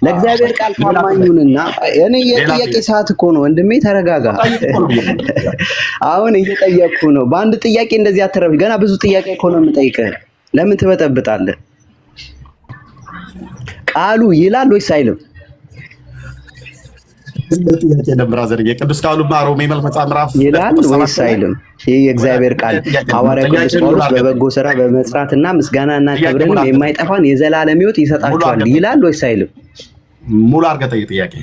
ለእግዚአብሔር ቃል ታማኙንና እኔ የጥያቄ ሰዓት እኮ ነው ወንድሜ፣ ተረጋጋ። አሁን እየጠየቅኩ ነው። በአንድ ጥያቄ እንደዚህ አትረብሽ። ገና ብዙ ጥያቄ እኮ ነው የምጠይቅህ። ለምን ትበጠብጣለህ? ቃሉ ይላል ወይስ አይልም? ጥያቄ ለብራዘር የቅዱስ ቃሉ ሮሜ ምዕራፍ ይላል ወይስ አይልም? ይህ የእግዚአብሔር ቃል ሐዋርያው ቅዱስ ጳውሎስ በበጎ ስራ በመስራትና ምስጋናና ክብርንም የማይጠፋን የዘላለም ሕይወት ይሰጣቸዋል ይላል ወይስ አይልም? ሙሉ አድርገህ ጠይቅ። ጥያቄ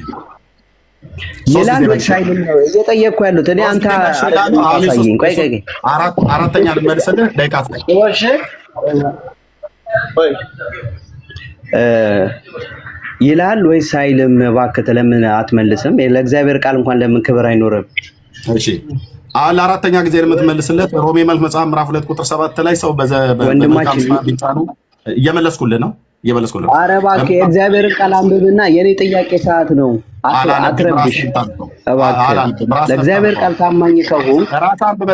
ይላል ወይስ አይልም ነው እየጠየቅኩ ያሉት። እኔ አንተ አሳየኝ። ቆይ አራተኛ ልመልስልህ። ደቂቃ ይላል ወይስ አይልም? እባክህ ለምን አትመልስም? ለእግዚአብሔር ቃል እንኳን ለምን ክብር አይኖርም? እሺ አሁን ለአራተኛ ጊዜ የምትመልስለት ሮሜ መጽሐፍ ምዕራፍ 2 ቁጥር 7 ላይ ሰው ወንድማችን እየመለስኩልህ ነው። ኧረ እባክህ የእግዚአብሔርን ቃል አንብብና የኔ ጥያቄ ሰዓት ነው። አትረብሽ እባክህ። ለእግዚአብሔር ቃል ታማኝ ከሆንክ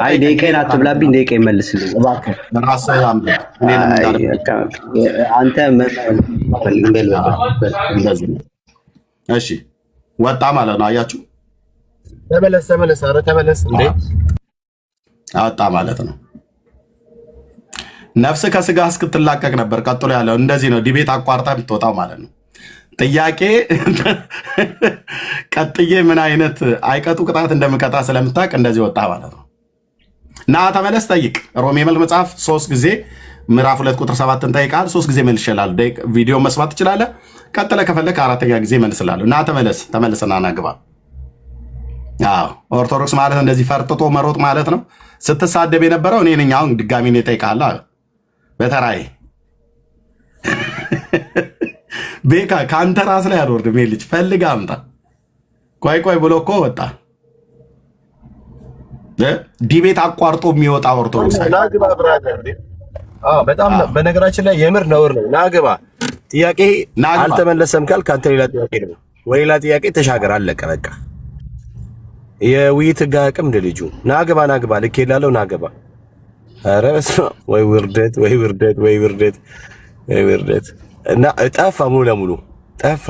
አይ ደቂቃዬን አትብላብኝ፣ ደቂቃዬን መልስልኝ እባክህ። አንተ እሺ ወጣ ማለት ነው። አያችሁ፣ ተመለስ። ኧረ ተመለስ እንዴ! ወጣ ማለት ነው። ነፍስ ከስጋ እስክትላቀቅ ነበር። ቀጥሎ ያለው እንደዚህ ነው። ዲቤት አቋርጣ የምትወጣው ማለት ነው። ጥያቄ ቀጥዬ ምን አይነት አይቀጡ ቅጣት እንደምቀጣ ስለምታውቅ እንደዚህ ወጣ ማለት ነው። ና ተመለስ፣ ጠይቅ። ሮሜ መጽሐፍ 3 ጊዜ ምዕራፍ 2 ቁጥር 7 ጠይቃል። 3 ጊዜ መልሼልሃለሁ። ቪዲዮ መስማት ትችላለህ። ቀጥለህ ከፈለክ አራተኛ ጊዜ መልስልሃለሁ። ና ተመለስና ና ግባ። ኦርቶዶክስ ማለት እንደዚህ ፈርጥጦ መሮጥ ማለት ነው። ስትሳደብ የነበረው እኔ ነኝ። አሁን ድጋሚ ነው እጠይቅሃለሁ በተራዬ ቤካ ከአንተ ራስ ላይ አልወርድም። ልጅ ፈልግ አምጣ። ቆይ ብሎ እኮ ወጣ። ዲቤት አቋርጦ የሚወጣ ኦርቶዶክስ በጣም በነገራችን ላይ የምር ነውር ነው። ናግባ ጥያቄ አልተመለሰም ካልክ አንተ ሌላ ጥያቄ ነው ወይ ሌላ ጥያቄ ተሻገር። አለቀ በቃ። የውይይት ህግ አያውቅም እንደ ልጁ። ናግባ ልክ የላለው ናግባ። ኧረ በስመ አብ! ወይ ውርደት እና ጠፋ፣ ሙሉ ለሙሉ ጠፋ።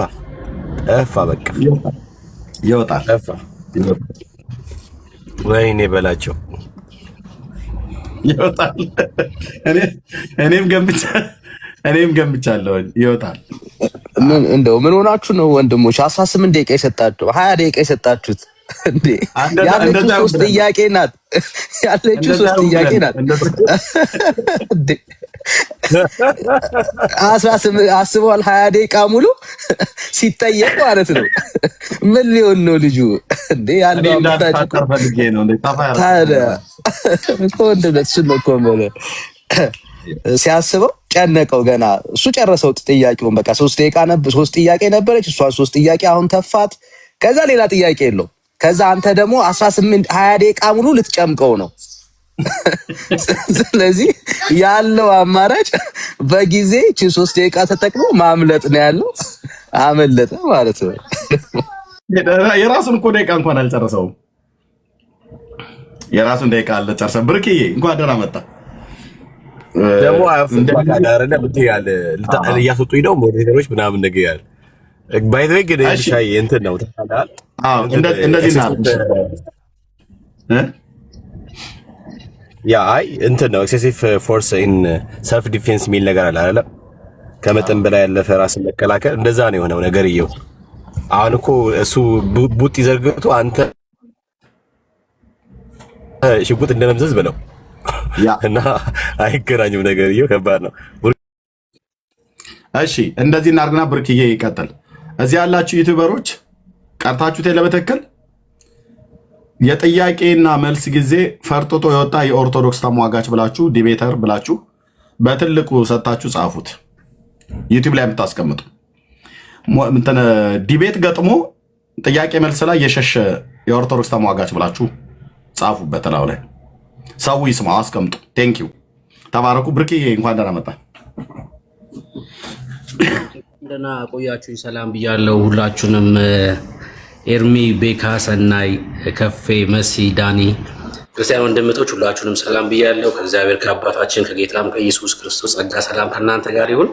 በቃ ይወጣል። ጠፋ። ወይኔ በላቸው። ይወጣል። እኔም ገምቻለሁ ይወጣል። ምን እንደው ምን ሆናችሁ ነው ወንድሞች? 18 ደቂቃ የሰጣችሁ 20 ደቂቃ የሰጣችሁት እንዴ? ያለችው 3 ጥያቄ ናት። ያለችው 3 ጥያቄ ናት። አስበዋል 20 ደቂቃ ሙሉ ሲጠየቅ ማለት ነው። ምን ሊሆን ነው ልጁ እንዴ? ያለው አመጣጭ ታዲያ ሲያስበው ጨነቀው። ገና እሱ ጨረሰው ጥያቄውን። በቃ 3 ደቂቃ ነበር፣ 3 ጥያቄ ነበረች እሷ 3 ጥያቄ አሁን ተፋት። ከዛ ሌላ ጥያቄ የለው። ከዛ አንተ ደግሞ 18 20 ደቂቃ ሙሉ ልትጨምቀው ነው። ስለዚህ ያለው አማራጭ በጊዜ እቺ 3 ደቂቃ ተጠቅሞ ማምለጥ ነው ያለው። አመለጠ ማለት ነው። የራሱን እኮ ደቂቃ እንኳን አልጨረሰውም። የራሱን ደቂቃ አልጨረሰም። ብርክዬ እንኳን ደህና መጣ። ደግሞ አፍንዳረለ ብትያለ እያስወጡኝ ነው ሞዴሬተሮች ምናምን ነገር ያለ ባይዘይ ግን ሻይ እንትን ነው ተካላል። እንደዚህ ያ አይ እንትን ነው ኤክሴሲቭ ፎርስ ኢን ሰልፍ ዲፌንስ የሚል ነገር አለ አይደል? ከመጠን በላይ ያለፈ ራስን መከላከል እንደዛ ነው የሆነው ነገርየው። አሁን እኮ እሱ ቡጥ ይዘርግቱ አንተ ሽጉጥ እንደመምዘዝ ብለው እና አይገናኝም ነገርየው። ከባድ ነው። እሺ እንደዚህ እናድርግና ብርክዬ ይቀጥል። እዚህ ያላችሁ ዩቲዩበሮች ቀርታችሁት ለበተከል የጥያቄና መልስ ጊዜ ፈርጥጦ የወጣ የኦርቶዶክስ ተሟጋች ብላችሁ ዲቤተር ብላችሁ በትልቁ ሰጣችሁ ጻፉት። ዩቲዩብ ላይ የምታስቀምጡ ዲቤት ገጥሞ ጥያቄ መልስ ላይ የሸሸ የኦርቶዶክስ ተሟጋች ብላችሁ ጻፉበት። ላው ላይ ሰው ይስማው አስቀምጡ። ቴንኪው ተባረኩ። ብርክዬ እንኳን ደህና መጣ። እንደና ቆያችሁኝ። ሰላም ብያለሁ ሁላችሁንም። ኤርሚ፣ ቤካ፣ ሰናይ፣ ከፌ፣ መሲ፣ ዳኒ ክርስቲያን ወንድምቶች ሁላችሁንም ሰላም ብያለሁ። ከእግዚአብሔር ከአባታችን ከጌታም ከኢየሱስ ክርስቶስ ጸጋ ሰላም ከእናንተ ጋር ይሁን።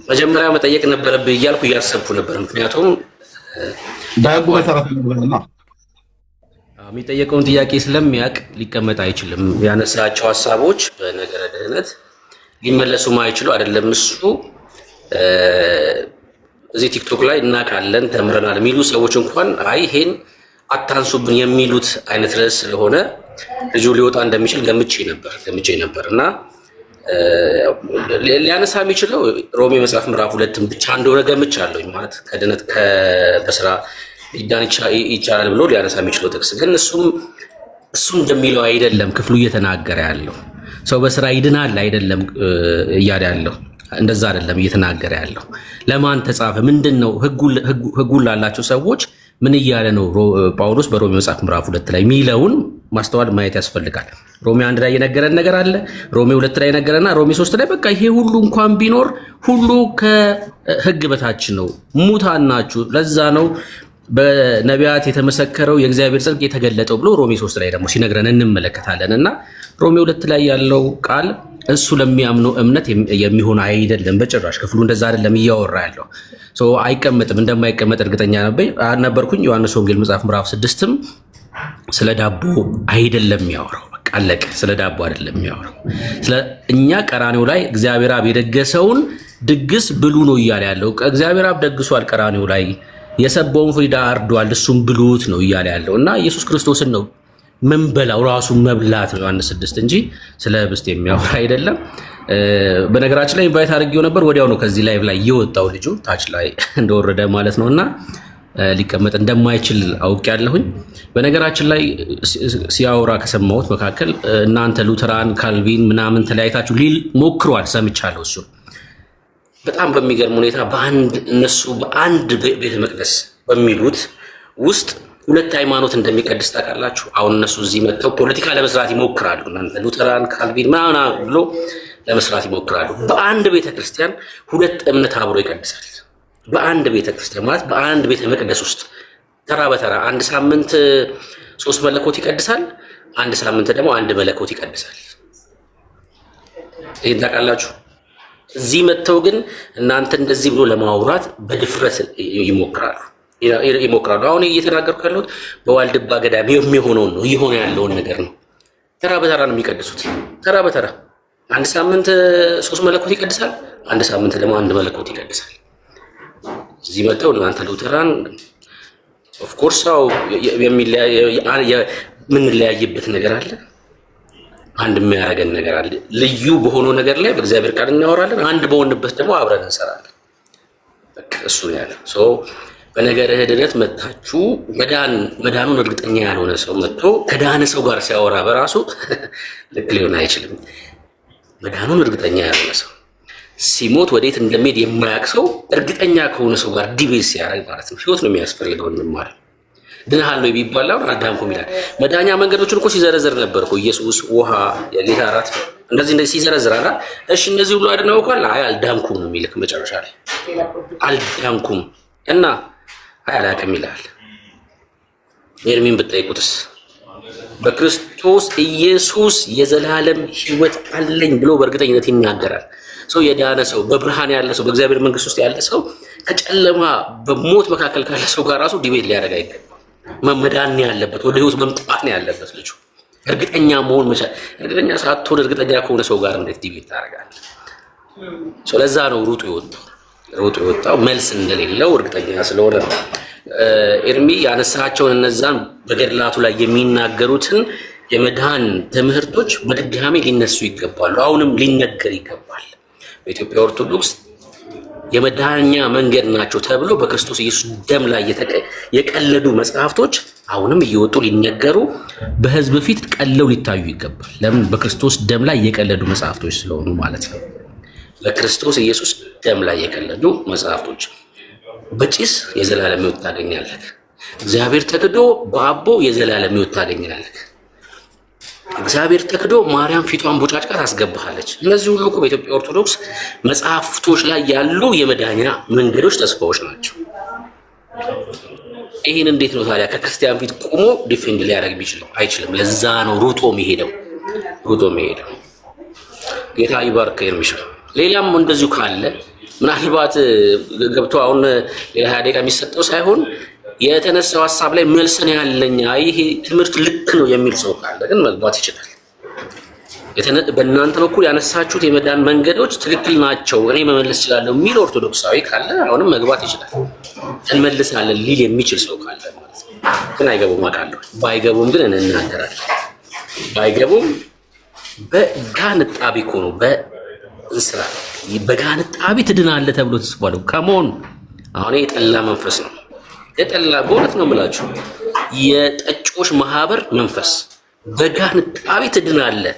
መጀመሪያ መጠየቅ ነበረብህ እያልኩ እያሰብኩ ነበር። ምክንያቱም በህጉ መሰረት የሚጠየቀውን ጥያቄ ስለሚያውቅ ሊቀመጥ አይችልም። ያነሳቸው ሀሳቦች በነገረ ድህነት ሊመለሱ ማይችሉ አይደለም። እሱ እዚህ ቲክቶክ ላይ እናውቃለን ተምረናል የሚሉ ሰዎች እንኳን አይ ይሄን አታንሱብን የሚሉት አይነት ርዕስ ስለሆነ ልጁ ሊወጣ እንደሚችል ገምቼ ነበር እና ሊያነሳ የሚችለው ሮሜ መጽሐፍ ምዕራፍ 2 ብቻ እንደሆነ ገምቻለሁ። ማለት ከድነት በስራ ሊዳን ይቻላል ብሎ ሊያነሳ የሚችለው ጥቅስ ግን እሱ እንደሚለው አይደለም። ክፍሉ እየተናገረ ያለው ሰው በስራ ይድናል አይደለም እያለ ያለው እንደዛ አይደለም እየተናገረ ያለው። ለማን ተጻፈ? ምንድነው ህጉን ላላቸው ሰዎች ምን እያለ ነው ጳውሎስ በሮሜ መጽሐፍ ምዕራፍ 2 ላይ ሚለውን ማስተዋል ማየት ያስፈልጋል። ሮሜ 1 ላይ የነገረን ነገር አለ። ሮሜ 2 ላይ የነገረና ሮሜ 3 ላይ በቃ ይሄ ሁሉ እንኳን ቢኖር ሁሉ ከህግ በታች ነው፣ ሙታን ናችሁ። ለዛ ነው በነቢያት የተመሰከረው የእግዚአብሔር ጽድቅ የተገለጠው ብሎ ሮሜ 3 ላይ ደግሞ ሲነግረን እንመለከታለን። እና ሮሜ 2 ላይ ያለው ቃል እሱ ለሚያምነው እምነት የሚሆን አይደለም በጭራሽ። ክፍሉ እንደዛ አይደለም እያወራ ያለው። አይቀመጥም፣ እንደማይቀመጥ እርግጠኛ ነበርኩኝ። ዮሐንስ ወንጌል መጽሐፍ ምዕራፍ 6ም ስለ ዳቦ አይደለም የሚያወራው። በቃ አለቀ። ስለ ዳቦ አይደለም የሚያወራው። ስለ እኛ ቀራኔው ላይ እግዚአብሔር አብ የደገሰውን ድግስ ብሉ ነው እያለ ያለው። እግዚአብሔር አብ ደግሷል ቀራኔው ላይ የሰበውን ፍሪዳ አርዷል፣ እሱም ብሉት ነው እያለ ያለው እና ኢየሱስ ክርስቶስን ነው ምን በላው ራሱ መብላት ነው ዮሐንስ 6 እንጂ ስለ ህብስት የሚያወራ አይደለም። በነገራችን ላይ ኢንቫይት አድርጌው ነበር። ወዲያው ነው ከዚህ ላይቭ ላይ የወጣው ልጁ ታች ላይ እንደወረደ ማለት ነውና ሊቀመጥ እንደማይችል አውቄያለሁኝ። በነገራችን ላይ ሲያወራ ከሰማሁት መካከል እናንተ ሉተራን ካልቪን ምናምን ተለያይታችሁ ሊል ሞክሯል ሰምቻለሁ። እሱ በጣም በሚገርም ሁኔታ እነሱ በአንድ ቤተ መቅደስ በሚሉት ውስጥ ሁለት ሃይማኖት እንደሚቀድስ ታውቃላችሁ። አሁን እነሱ እዚህ መጥተው ፖለቲካ ለመስራት ይሞክራሉ። እናንተ ሉተራን ካልቪን ምናምን ብሎ ለመስራት ይሞክራሉ። በአንድ ቤተክርስቲያን ሁለት እምነት አብሮ ይቀድሳል። በአንድ ቤተክርስቲያን ማለት በአንድ ቤተ መቅደስ ውስጥ ተራ በተራ አንድ ሳምንት 3 መለኮት ይቀድሳል፣ አንድ ሳምንት ደግሞ አንድ መለኮት ይቀድሳል። ይሄን ታውቃላችሁ። እዚህ መጥተው ግን እናንተ እንደዚህ ብሎ ለማውራት በድፍረት ይሞክራሉ። አሁን እየተናገርኩ ያለሁት በዋልድባ ገዳም የሚሆነውን ነው፣ እየሆነ ያለውን ነገር ነው። ተራ በተራ ነው የሚቀድሱት። ተራ በተራ አንድ ሳምንት 3 መለኮት ይቀድሳል፣ አንድ ሳምንት ደግሞ አንድ መለኮት ይቀድሳል። እዚህ መጥተው እናንተ ሉተራን ኦፍ ኮርስ አው የምንለያይበት ነገር አለ፣ አንድ የሚያደርገን ነገር አለ። ልዩ በሆነው ነገር ላይ በእግዚአብሔር ቃል እናወራለን፣ አንድ በሆንበት ደግሞ አብረን እንሰራለን። በቃ እሱ ነው ያለው። ሶ በነገረ ድነት መታችሁ መዳኑን እርግጠኛ ያልሆነ ሰው መጥቶ ከዳነ ሰው ጋር ሲያወራ በራሱ ልክ ሊሆን አይችልም። መዳኑን እርግጠኛ ያልሆነ ሰው ሲሞት ወዴት እንደሚሄድ የማያውቅ ሰው እርግጠኛ ከሆነ ሰው ጋር ዲቤት ሲያደርግ ማለት ነው። ህይወት ነው የሚያስፈልገው። እንማር ድነሃል ነው ቢባላው አልዳንኩም ይላል። መዳኛ መንገዶችን እኮ ሲዘረዝር ነበር እኮ ኢየሱስ፣ ውሃ፣ የጌታ እራት እንደዚህ ሲዘረዝር አላ። እሺ እነዚህ ሁሉ አድነው እንኳን አይ አልዳንኩም ነው የሚልክ መጨረሻ ላይ አልዳንኩም እና አይ አላውቅም ይላል። ኤርሚን ብትጠይቁትስ በክርስቶስ ኢየሱስ የዘላለም ህይወት አለኝ ብሎ በእርግጠኝነት ይናገራል። ሰው የዳነ ሰው በብርሃን ያለ ሰው በእግዚአብሔር መንግስት ውስጥ ያለ ሰው ከጨለማ በሞት መካከል ካለ ሰው ጋር ራሱ ዲቤት ሊያደርግ አይገባም። መመዳን ያለበት ወደ ህይወት መምጣት ነው ያለበት ልጁ። እርግጠኛ መሆን መቻል። እርግጠኛ ሳትሆን እርግጠኛ ከሆነ ሰው ጋር እንዴት ዲቤት ታደርጋለህ? ለዛ ነው ሩጡ የወጣው መልስ እንደሌለው እርግጠኛ ስለሆነ ነው። ኤርሚ ያነሳቸውን እነዛን በገድላቱ ላይ የሚናገሩትን የመድኃን ትምህርቶች በድጋሚ ሊነሱ ይገባሉ። አሁንም ሊነገር ይገባል። በኢትዮጵያ ኦርቶዶክስ የመድኃኛ መንገድ ናቸው ተብሎ በክርስቶስ ኢየሱስ ደም ላይ የቀለዱ መጽሐፍቶች አሁንም እየወጡ ሊነገሩ በህዝብ ፊት ቀለው ሊታዩ ይገባል። ለምን? በክርስቶስ ደም ላይ የቀለዱ መጽሐፍቶች ስለሆኑ ማለት ነው። በክርስቶስ ኢየሱስ ደም ላይ የቀለዱ መጽሐፍቶች በጭስ የዘላለም ሕይወት ታገኛለህ። እግዚአብሔር ተክዶ በአቦ የዘላለም ሕይወት ታገኛለህ። እግዚአብሔር ተክዶ ማርያም ፊቷን ቦጫጭቃ ታስገባሃለች። እነዚህ ሁሉ እኮ በኢትዮጵያ ኦርቶዶክስ መጽሐፍቶች ላይ ያሉ የመዳኛ መንገዶች፣ ተስፋዎች ናቸው። ይህን እንዴት ነው ታዲያ ከክርስቲያን ፊት ቆሞ ዲፌንድ ሊያደርግ ቢችለው? አይችልም። ለዛ ነው ሩጦ የሚሄደው። ጌታ ይባርክ ኤርሚሻ። ሌላም እንደዚሁ ካለ ምናልባት ገብቶ አሁን ሌላ 20 ደቂቃ የሚሰጠው ሳይሆን የተነሳው ሐሳብ ላይ መልስ ነው ያለኝ፣ ይሄ ትምህርት ልክ ነው የሚል ሰው ካለ ግን መግባት ይችላል። በእናንተ በኩል ያነሳችሁት የመዳን መንገዶች ትክክል ናቸው፣ እኔ መመለስ እችላለሁ የሚል ኦርቶዶክሳዊ ካለ አሁንም መግባት ይችላል። እንመልሳለን ሊል የሚችል ሰው ካለ ማለት ነው። ግን አይገቡም አውቃለሁ። ባይገቡም ግን እንናገራለን። ባይገቡም በጋን ጣቢ እኮ ነው በእንስራ በጋን ጣቢ ትድናለህ ተብሎ ተጽፏል። ከመሆን አሁን የጠላ መንፈስ ነው። የጠላ በእውነት ነው የምላችሁ የጠጮች ማህበር መንፈስ በጋን ጣቢ ትድናለህ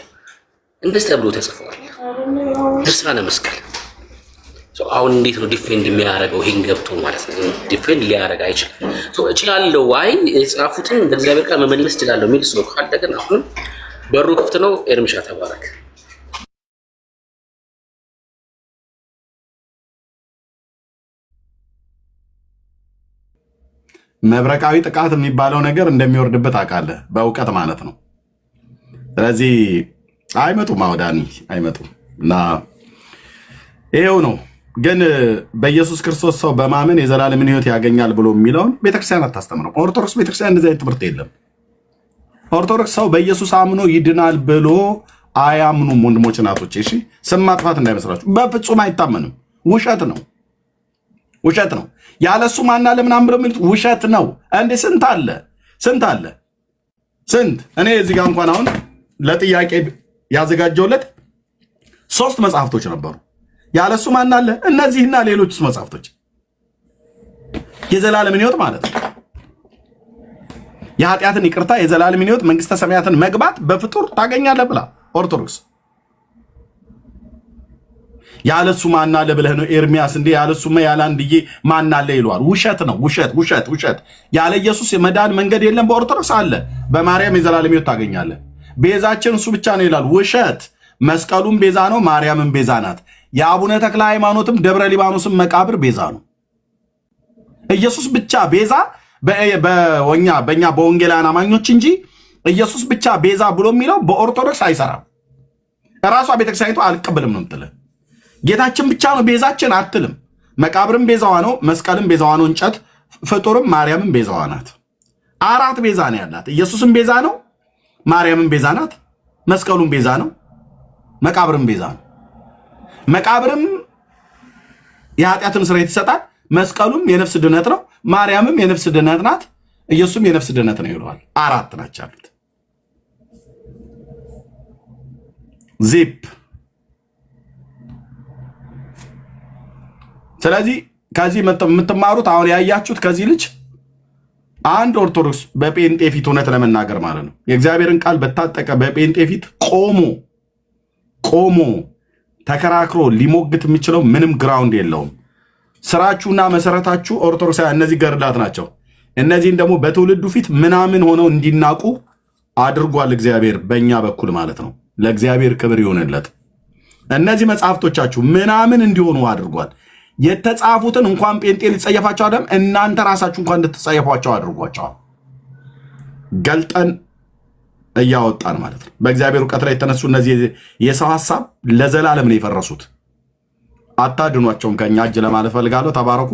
እንደዚህ ተብሎ ተጽፏል። ድርሳነ መስቀል። አሁን እንዴት ነው ዲፌንድ የሚያደርገው? ይሄን ገብቶ ማለት ነው ዲፌንድ ሊያደርግ አይችልም። እችላለሁ ዋይ የጻፉትን በእግዚአብሔር ቃል መመለስ እችላለሁ የሚል ሰው ካለ ግን አሁን በሩ ክፍት ነው። ኤርሚሻ ተባረክ። መብረቃዊ ጥቃት የሚባለው ነገር እንደሚወርድበት አውቃለህ፣ በእውቀት ማለት ነው። ስለዚህ አይመጡም፣ አውዳኒ አይመጡም እና ይሄው ነው። ግን በኢየሱስ ክርስቶስ ሰው በማመን የዘላለምን ሕይወት ያገኛል ብሎ የሚለውን ቤተክርስቲያን አታስተምረው። ኦርቶዶክስ ቤተክርስቲያን እንደዚህ አይነት ትምህርት የለም። ኦርቶዶክስ ሰው በኢየሱስ አምኖ ይድናል ብሎ አያምኑም። ወንድሞች እናቶች፣ እሺ ስም ማጥፋት እንዳይመስላችሁ፣ በፍጹም አይታመንም። ውሸት ነው፣ ውሸት ነው። ያለሱ ማና ለምናምን ብለው የሚሉት ውሸት ነው። እንዴ ስንት አለ፣ ስንት አለ፣ ስንት። እኔ እዚህ ጋር እንኳን አሁን ለጥያቄ ያዘጋጀውለት 3 መጽሐፍቶች ነበሩ። ያለሱ ማና አለ? እነዚህና ሌሎችስ መጽሐፍቶች የዘላለምን ሕይወት ማለት ነው፣ የኃጢአትን ይቅርታ፣ የዘላለምን ሕይወት፣ መንግስተ ሰማያትን መግባት በፍጡር ታገኛለህ ብላ ኦርቶዶክስ። ያለሱ ማና አለ ብለህ ነው ኤርሚያስ እንዴ? ያለሱማ ያለ አንድዬ ማና አለ ይለዋል። ውሸት ነው፣ ውሸት፣ ውሸት፣ ውሸት። ያለ ኢየሱስ የመዳን መንገድ የለም። በኦርቶዶክስ አለ። በማርያም የዘላለም ሕይወት ታገኛለህ። ቤዛችን እሱ ብቻ ነው ይላል። ውሸት። መስቀሉም ቤዛ ነው፣ ማርያምም ቤዛ ናት። የአቡነ ተክለ ሃይማኖትም ደብረ ሊባኖስም መቃብር ቤዛ ነው። ኢየሱስ ብቻ ቤዛ በእኛ በወንጌላውያን አማኞች እንጂ ኢየሱስ ብቻ ቤዛ ብሎ የሚለው በኦርቶዶክስ አይሰራም። ራሷ ቤተክርስቲያኒቱ አልቀበልም ነው የምትልህ። ጌታችን ብቻ ነው ቤዛችን አትልም። መቃብርም ቤዛዋ ነው፣ መስቀልም ቤዛዋ ነው፣ እንጨት ፍጡርም ማርያምም ቤዛዋ ናት። 4 ቤዛ ነው ያላት። ኢየሱስም ቤዛ ነው፣ ማርያምም ቤዛ ናት፣ መስቀሉም ቤዛ ነው፣ መቃብርም ቤዛ ነው። መቃብርም የኃጢአትን ስርየት ይሰጣል። መስቀሉም የነፍስ ድነት ነው። ማርያምም የነፍስ ድነት ናት። ኢየሱስም የነፍስ ድነት ነው ይለዋል። 4 ናቸው ያሉት። ዚፕ። ስለዚህ ከዚህ የምትማሩት አሁን ያያችሁት ከዚህ ልጅ አንድ ኦርቶዶክስ በጴንጤ ፊት እውነት ለመናገር ማለት ነው የእግዚአብሔርን ቃል በታጠቀ በጴንጤ ፊት ቆሞ ተከራክሮ ሊሞግት የሚችለው ምንም ግራውንድ የለውም። ስራችሁና መሰረታችሁ ኦርቶዶክሳውያን እነዚህ ገርዳት ናቸው። እነዚህን ደግሞ በትውልዱ ፊት ምናምን ሆነው እንዲናቁ አድርጓል እግዚአብሔር በእኛ በኩል ማለት ነው። ለእግዚአብሔር ክብር ይሆንለት። እነዚህ መጽሐፍቶቻችሁ ምናምን እንዲሆኑ አድርጓል። የተጻፉትን እንኳን ጴንጤ ሊጸየፋቸው አይደለም እናንተ ራሳችሁ እንኳን እንድትጸየፏቸው አድርጓቸዋል። ገልጠን እያወጣን ማለት ነው። በእግዚአብሔር እውቀት ላይ የተነሱ እነዚህ የሰው ሐሳብ ለዘላለም ነው የፈረሱት። አታድኗቸውም ከኛ እጅ ለማለት ፈልጋለሁ። ተባረኩ።